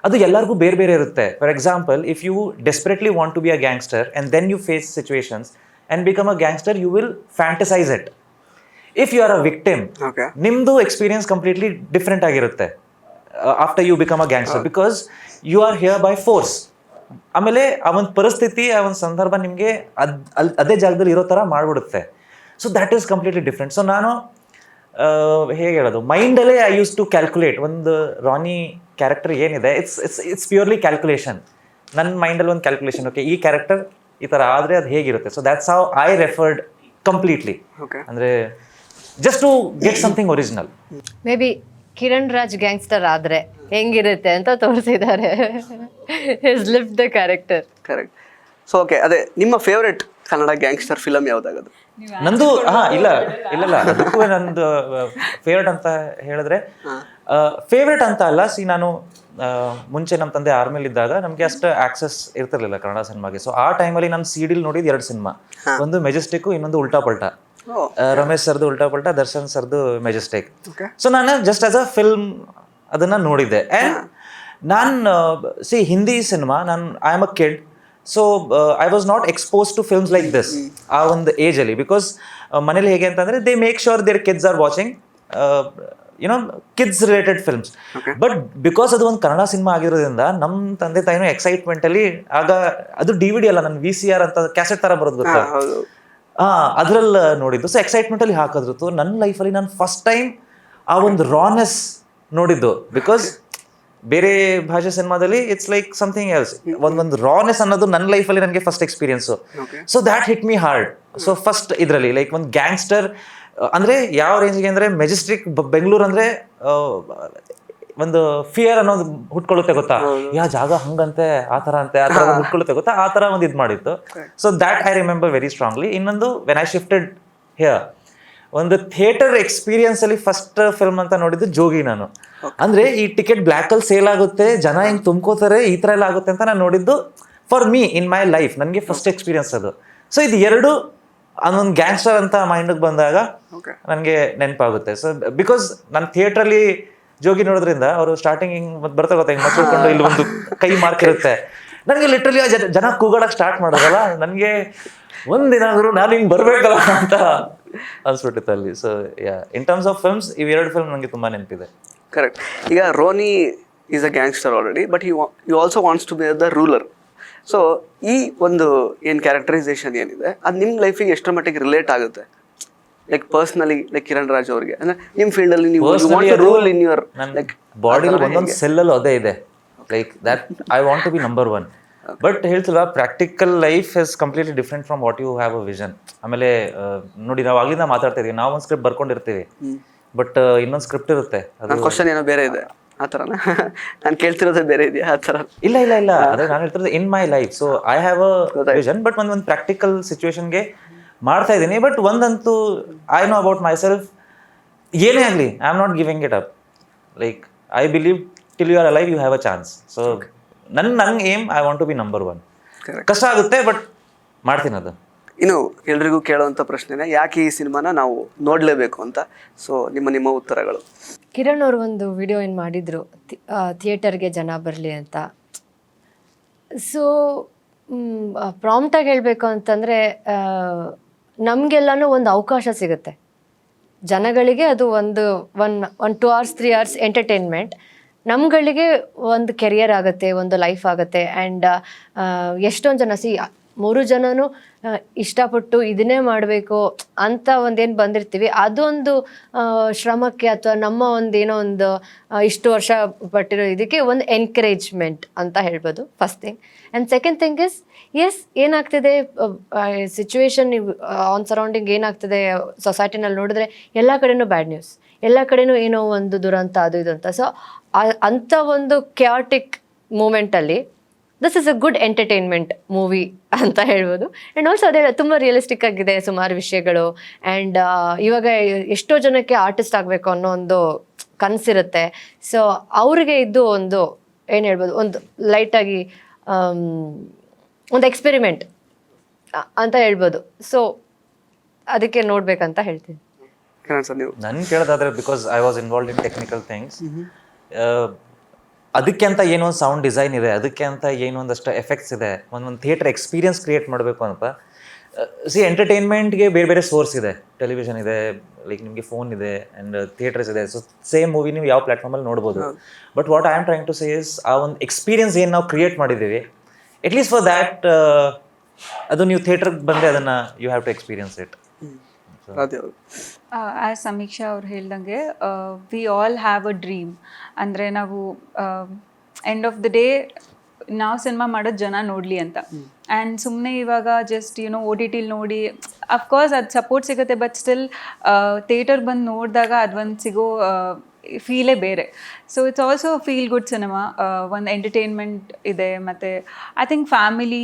ಅದು ಎಲ್ಲರಿಗೂ ಬೇರೆ ಬೇರೆ ಇರುತ್ತೆ. For example, if you desperately want to be a gangster and then you face situations and become a gangster, you will fantasize it. If you are a victim, nimdu experience completely different ಆಗಿರುತ್ತೆ after you become a gangster, because you are here by force. ಆಮೇಲೆ ಆ ಒಂದು ಪರಿಸ್ಥಿತಿ, ಆ ಒಂದು ಸಂದರ್ಭ ನಿಮಗೆ ಅದೇ ಜಾಗದಲ್ಲಿ ಇರೋ ಥರ ಮಾಡಿಬಿಡುತ್ತೆ. So that is completely different. So ನಾನು ಹೇಗೆ ಹೇಳೋದು, ಮೈಂಡಲ್ಲೇ ಐ ಯೂಸ್ ಟು ಕ್ಯಾಲ್ಕುಲೇಟ್. ಒಂದು ರಾನಿ ಕ್ಯಾರೆಕ್ಟರ್ ಏನಿದೆ, ಇಟ್ಸ್ ಪ್ಯೂರ್ಲಿ ಕ್ಯಾಲ್ಕುಲೇಷನ್. ನನ್ನ ಮೈಂಡಲ್ಲಿ ಒಂದು ಕ್ಯಾಲ್ಕುಲೇಷನ್, ಓಕೆ ಈ ಕ್ಯಾರೆಕ್ಟರ್ ಈ ಥರ ಆದರೆ ಅದು ಹೇಗಿರುತ್ತೆ. So that's how I referred completely. ಅಂದರೆ just to get something original. Maybe Kiran Raj gangster ಆದರೆ ಹೆಂಗಿರುತ್ತೆ ಅಂತ ತೋರಿಸಿದ್ದಾರೆ. His live the character. Correct. So okay, ಅದೇ ನಿಮ್ಮ ಫೇವ್ರೆಟ್ ಕನ್ನಡ ಗ್ಯಾಂಗ್ಸ್ಟರ್ ಫಿಲಮ್ ಯಾವುದಾಗೋದು? ನಂದು ಇಲ್ಲ ಅದಕ್ಕೂ ನಂದು ಫೇವ್ರೇಟ್ ಅಂತ ಹೇಳಿದ್ರೆ, ಫೇವ್ರೇಟ್ ಅಂತ ಅಲ್ಲ. ನಾನು ಮುಂಚೆ ನಮ್ಮ ತಂದೆ ಆರ್ಮಿಲಿದ್ದಾಗ ನಮಗೆ ಅಷ್ಟು ಆಕ್ಸೆಸ್ ಇರ್ತಿರ್ಲಿಲ್ಲ ಕನ್ನಡ ಸಿನಿಮಾಗೆ. ಸೊ ಆ ಟೈಮಲ್ಲಿ ನಾನು ಸಿಡಿಲ್ ನೋಡಿದ್ದು 2 ಸಿನಿಮಾ, ಒಂದು ಮೆಜೆಸ್ಟಿಕ್, ಇನ್ನೊಂದು ಉಲ್ಟಾ ಪಲ್ಟಾ. ರಮೇಶ್ ಸರ್ದು ಉಲ್ಟಾ ಪಲ್ಟಾ, ದರ್ಶನ್ ಸರ್ದು ಮೆಜೆಸ್ಟಿಕ್. ಸೊ ನಾನು ಜಸ್ಟ್ ಆಸ್ ಅ ಫಿಲ್ಮ್ ಅದನ್ನ ನೋಡಿದ್ದೆ. ಆ್ಯಂಡ್ ನಾನು Hindi cinema, I am a kid, so I was not expose to films like this ಆ ಒಂದು ಏಜಲ್ಲಿ. ಬಿಕಾಸ್ ಮನೇಲಿ ಹೇಗೆ ಅಂತಂದರೆ, they make sure their kids are watching you know kids related films. But because ಅದು ಒಂದು ಕನ್ನಡ ಸಿನಿಮಾ ಆಗಿರೋದ್ರಿಂದ ನಮ್ಮ ತಂದೆ ತಾಯಿನೂ ಎಕ್ಸೈಟ್ಮೆಂಟ್ ಅಲ್ಲಿ ಆಗ ಅದು DVD ಅಲ್ಲ, ನನ್ನ VCR ಅಂತ ಕ್ಯಾಸೆಟ್ ತರ ಬರೋದು ಗೊತ್ತಾ, ಅದ್ರಲ್ಲಿ ನೋಡಿದ್ದು. ಸೊ ಎಕ್ಸೈಟ್ಮೆಂಟ್ ಅಲ್ಲಿ ಹಾಕಿದ್ರು. ನನ್ನ ಲೈಫಲ್ಲಿ ನಾನು ಫಸ್ಟ್ ಟೈಮ್ ಆ ಒಂದು ರಾನೆಸ್ ನೋಡಿದ್ದು. ಬಿಕಾಸ್ ಬೇರೆ ಭಾಷೆ ಸಿನಿಮಾದಲ್ಲಿ ಇಟ್ಸ್ ಲೈಕ್ ಸಮಥಿಂಗ್ ಎಲ್ಸ್. ಒಂದು ರಾನೆಸ್ ಅನ್ನೋದು ನನ್ನ ಲೈಫಲ್ಲಿ ನನಗೆ first experience. So that hit me hard. So first ಇದರಲ್ಲಿ ಲೈಕ್ ಒಂದು ಗ್ಯಾಂಗ್ಸ್ಟರ್ ಅಂದ್ರೆ ಯಾವ ರೇಂಜ್ಗೆ ಅಂದ್ರೆ ಮೆಜೆಸ್ಟಿಕ್ ಬೆಂಗಳೂರು ಅಂದ್ರೆ ಒಂದು ಫಿಯರ್ ಅನ್ನೋದು ಹುಟ್ಕೊಳ್ಳುತ್ತೆ ಗೊತ್ತಾ, ಯಾ ಜಾಗ ಹಂಗಂತೆ ಆ ಥರ ಹುಟ್ಕೊಳ್ಳುತ್ತೆ ಗೊತ್ತಾ, ಆ ಥರ ಒಂದು ಇದು ಮಾಡಿತ್ತು. So that I remember very strongly. ಇನ್ನೊಂದು ವೆನ್ ಐ ಶಿಫ್ಟೆಡ್ ಹಿಯರ್, ಒಂದು ಥಿಯೇಟರ್ ಎಕ್ಸ್ಪೀರಿಯನ್ಸ್ ಅಲ್ಲಿ ಫಸ್ಟ್ ಫಿಲ್ಮ್ ಅಂತ ನೋಡಿದ್ದು ಜೋಗಿ ನಾನು. ಅಂದ್ರೆ ಈ ಟಿಕೆಟ್ ಬ್ಲ್ಯಾಕ್ ಅಲ್ಲಿ ಸೇಲ್ ಆಗುತ್ತೆ, ಜನ ಹಿಂಗ್ ತುಂಬ್ಕೋತಾರೆ, ಈ ತರ ಎಲ್ಲ ಆಗುತ್ತೆ ಅಂತ ನಾನು ನೋಡಿದ್ದು for me in my life. ನನಗೆ ಫಸ್ಟ್ ಎಕ್ಸ್ಪೀರಿಯನ್ಸ್ ಅದು. ಸೊ ಇದು ಎರಡು ಅದೊಂದು ಗ್ಯಾಂಗ್ಸ್ಟರ್ ಅಂತ ಮೈಂಡ್ಗೆ ಬಂದಾಗ ನನಗೆ ನೆನಪಾಗುತ್ತೆ. ಸೊ ಬಿಕಾಸ್ ನಾನು ಥಿಯೇಟ್ರಲ್ಲಿ ಜೋಗಿ ನೋಡೋದ್ರಿಂದ ಅವರು ಸ್ಟಾರ್ಟಿಂಗ್ ಹಿಂಗ್ ಬರ್ತಾ ಗೊತ್ತಾ, ಹಿಂಗ್ ಮಚ್ಚಿಡ್ಕೊಂಡು ಇಲ್ಲಿ ಒಂದು ಕೈ ಮಾರ್ಕ್ ಇರುತ್ತೆ. ನನಗೆ ಲಿಟ್ರಲಿ ಜನ ಕೂಗಾಡಕ್ ಸ್ಟಾರ್ಟ್ ಮಾಡೋದಲ್ಲ, ನನಗೆ ಒಂದಿನಾದ್ರೂ ನಾನು ಹಿಂಗ್ ಬರ್ಬೇಕಲ್ಲ ಅಂತ ಅನ್ಸ್ಬಿಟ್ಟಿತ್ತು ಅಲ್ಲಿ. So in terms of films ಇವೆರಡು ಫಿಲ್ಮ್ ನನಗೆ ತುಂಬಾ ನೆನಪಿದೆ. ಕರೆಕ್ಟ್. ಈಗ Roni is a gangster already, but you also wants to be the ruler. So ಈ ಒಂದು ಏನು ಕ್ಯಾರೆಕ್ಟರೈಸೇಷನ್ ಏನಿದೆ ಅದು ನಿಮ್ಮ ಲೈಫಿಗೆ ಎಷ್ಟರ ಮಟ್ಟಿಗೆ ರಿಲೇಟ್ ಆಗುತ್ತೆ? Like personally, like Kiran Raj ಅವ್ರಿಗೆ ಅಂದ್ರೆ ನಿಮ್ಮ ಫೀಲ್ಡಲ್ಲಿ ನೀವು rule in your like body ಒಂದೊಂದು ಸೆಲ್ಲಲ್ಲೂ ಅದೇ ಇದೆ. Like that I want to be number one. But ಹೇಳ್ತಿಲ್ವಾ, practical life is completely different from what you have a vision. ಆಮೇಲೆ ನೋಡಿ, ನಾವು ಆಗ್ಲಿಂದ ಮಾತಾಡ್ತಾ ಇದೀವಿ, ನಾವು ಒಂದು ಸ್ಕ್ರಿಪ್ಟ್ ಬರ್ಕೊಂಡಿರ್ತೀವಿ, ಬಟ್ ಇನ್ನೊಂದು ಸ್ಕ್ರಿಪ್ಟ್ ಇರುತ್ತೆ. ಅದು ಕ್ವಶನ್ ಏನೋ ಬೇರೆ ಇದೆ ಆ ಥರನ ನಾನು ಕೇಳ್ತಿರೋದೇ ಬೇರೆ ಇದೆಯಾ ಆ ಥರ? ಇಲ್ಲ ಅದೇ ನಾನು ಹೇಳ್ತಿರೋದು in my life. So I have a vision, but ಒಂದು ಪ್ರಾಕ್ಟಿಕಲ್ ಸಿಚುವೇಶನ್ಗೆ ಮಾಡ್ತಾ ಇದ್ದೀನಿ. ಬಟ್ ಒಂದಂತೂ I know about myself, ಏನೇ ಆಗಲಿ I am not giving it up. Like I believe till you are alive you have a chance. So ನಂಗೆ aim I want to be number one. ಕಷ್ಟ ಆಗುತ್ತೆ but ಮಾಡ್ತೀನಿ ಅದು. ಇನ್ನು ಎಲ್ರಿಗೂ ಕೇಳುವಂಥ ಪ್ರಶ್ನೆನೇ, ಯಾಕೆ ಈ ಸಿನಿಮಾನ ನಾವು ನೋಡಲೇಬೇಕು ಅಂತ. ಸೊ ನಿಮ್ಮ ಉತ್ತರಗಳು. ಕಿರಣ್ ಅವರು ಒಂದು ವಿಡಿಯೋ ಏನು ಮಾಡಿದ್ರು, ಥಿಯೇಟರ್ಗೆ ಜನ ಬರಲಿ ಅಂತ. ಸೊ ಪ್ರಾಂಪ್ಟಾಗಿ ಹೇಳಬೇಕು ಅಂತಂದರೆ ನಮಗೆಲ್ಲನೂ ಒಂದು ಅವಕಾಶ ಸಿಗುತ್ತೆ. ಜನಗಳಿಗೆ ಅದು ಒಂದು 2 hours 3 hours ಎಂಟರ್ಟೈನ್ಮೆಂಟ್, ನಮ್ಗಳಿಗೆ ಒಂದು ಕೆರಿಯರ್ ಆಗುತ್ತೆ, ಒಂದು ಲೈಫ್ ಆಗುತ್ತೆ. ಆ್ಯಂಡ್ ಎಷ್ಟೊಂದು ಜನ 3 ಜನನೂ ಇಷ್ಟಪಟ್ಟು ಇದನ್ನೇ ಮಾಡಬೇಕು ಅಂತ ಒಂದೇನು ಬಂದಿರ್ತೀವಿ, ಅದೊಂದು ಶ್ರಮಕ್ಕೆ ಅಥವಾ ನಮ್ಮ ಒಂದೇನೋ ಒಂದು ಇಷ್ಟು ವರ್ಷ ಪಟ್ಟಿರೋ ಇದಕ್ಕೆ ಒಂದು ಎನ್ಕರೇಜ್ಮೆಂಟ್ ಅಂತ ಹೇಳ್ಬೋದು, first thing. And second thing is, yes ಏನಾಗ್ತಿದೆ ಸಿಚುವೇಶನ್ ಆನ್ ಸರೌಂಡಿಂಗ್ ಏನಾಗ್ತಿದೆ ಸೊಸೈಟಿನಲ್ಲಿ ನೋಡಿದ್ರೆ ಎಲ್ಲ ಕಡೆನೂ ಬ್ಯಾಡ್ ನ್ಯೂಸ್, ಎಲ್ಲ ಕಡೆನೂ ಏನೋ ಒಂದು ದುರಂತ ಅದು ಇದು ಅಂತ. ಸೊ ಅಂಥ ಒಂದು ಕ್ಯಾಟಿಕ್ ಮೂಮೆಂಟಲ್ಲಿ this is a good entertainment movie ಅಂತ ಹೇಳ್ಬೋದು. ಆ್ಯಂಡ್ ಆಲ್ಸೋ ಅದೇ ತುಂಬ ರಿಯಲಿಸ್ಟಿಕ್ ಆಗಿದೆ ಸುಮಾರು ವಿಷಯಗಳು. ಆ್ಯಂಡ್ ಇವಾಗ ಎಷ್ಟೋ ಜನಕ್ಕೆ ಆರ್ಟಿಸ್ಟ್ ಆಗಬೇಕು ಅನ್ನೋ ಒಂದು ಕನಸಿರುತ್ತೆ. ಸೊ ಅವ್ರಿಗೆ ಇದು ಒಂದು ಏನು ಹೇಳ್ಬೋದು, ಒಂದು ಲೈಟಾಗಿ ಒಂದು ಎಕ್ಸ್ಪೆರಿಮೆಂಟ್ ಅಂತ ಹೇಳ್ಬೋದು. ಸೊ ಅದಕ್ಕೆ ನೋಡ್ಬೇಕಂತ ಹೇಳ್ತೀನಿ. ನನ್ ಕೇಳೋದಾದ್ರೆ, because I was involve in technical things, ಅದಕ್ಕೆ ಅಂತ ಏನೋ ಒಂದು ಸೌಂಡ್ ಡಿಸೈನ್ ಇದೆ, ಅದಕ್ಕೆ ಅಂತ ಏನೋ ಒಂದಷ್ಟು ಎಫೆಕ್ಟ್ಸ್ ಇದೆ, ಒಂದು ಥಿಯೇಟರ್ ಎಕ್ಸ್ಪೀರಿಯನ್ಸ್ ಕ್ರಿಯೇಟ್ ಮಾಡಬೇಕು ಅಂತ. ಎಂಟರ್ಟೈನ್ಮೆಂಟ್ಗೆ ಬೇರೆ ಬೇರೆ ಸೋರ್ಸ್ ಇದೆ. ಟೆಲಿವಿಷನ್ ಇದೆ, ಲೈಕ್ ನಿಮಗೆ ಫೋನ್ ಇದೆ, ಆ್ಯಂಡ್ ಥಿಯೇಟರ್ಸ್ ಇದೆ. ಸೊ ಸೇಮ್ ಮೂವಿ ನೀವು ಯಾವ ಪ್ಲಾಟ್ಫಾರ್ಮಲ್ಲಿ ನೋಡ್ಬೋದು. But what I am trying to say is, ಆ ಒಂದು ಎಕ್ಸ್ಪೀರಿಯನ್ಸ್ ಏನು ನಾವು ಕ್ರಿಯೇಟ್ ಮಾಡಿದ್ದೀವಿ, ಅಟ್ಲೀಸ್ಟ್ ಫಾರ್ ದ್ಯಾಟ್ ಅದು ನೀವು ಥಿಯೇಟರ್ಗೆ ಬಂದರೆ ಅದನ್ನು you have to experience it. As Samiksha ಅವ್ರು ಹೇಳ್ದಂಗೆ, we all have a dream. ಅಂದರೆ ನಾವು ಎಂಡ್ ಆಫ್ ದ ಡೇ ನಾವು ಸಿನಿಮಾ ಮಾಡೋದು ಜನ ನೋಡಲಿ ಅಂತ. ಆ್ಯಂಡ್ ಸುಮ್ಮನೆ ಇವಾಗ ಜಸ್ಟ್ OTT ನೋಡಿ ಅಫ್ಕೋರ್ಸ್ ಅದು ಸಪೋರ್ಟ್ ಸಿಗುತ್ತೆ, ಬಟ್ ಸ್ಟಿಲ್ ಥಿಯೇಟರ್ ಬಂದು ನೋಡಿದಾಗ ಅದೊಂದು ಸಿಗೋ ಫೀಲೇ ಬೇರೆ. So it's also feel good cinema, ಒಂದು ಎಂಟರ್ಟೈನ್ಮೆಂಟ್ ಇದೆ, ಮತ್ತು ಐ ಥಿಂಕ್ ಫ್ಯಾಮಿಲಿ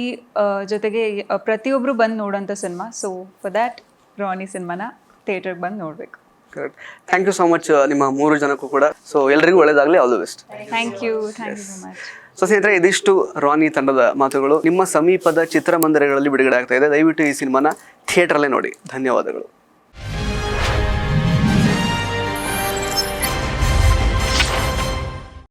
ಜೊತೆಗೆ ಪ್ರತಿಯೊಬ್ಬರು ಬಂದು ನೋಡೋಂಥ cinema. So for that Rani ಸಿನಿಮಾನ ಥಿಯೇಟರ್ಗೆ ಬಂದು ನೋಡಬೇಕು. Correct. Thank you so much ನಿಮ್ಮ 3 ಜನಕ್ಕೂ ಕೂಡ. ಸೊ ಎಲ್ರಿಗೂ ಒಳ್ಳೇದಾಗಲಿ, all the best. Thank you so much. So ಸ್ನೇಹಿತರೆ, ಇದಿಷ್ಟು ರಾನಿ ತಂಡದ ಮಾತುಗಳು. ನಿಮ್ಮ ಸಮೀಪದ ಚಿತ್ರಮಂದಿರಗಳಲ್ಲಿ ಬಿಡುಗಡೆ ಆಗ್ತಾ ಇದೆ. ದಯವಿಟ್ಟು ಈ ಸಿನಿಮಾನ ಥಿಯೇಟರಲ್ಲೇ ನೋಡಿ. ಧನ್ಯವಾದಗಳು.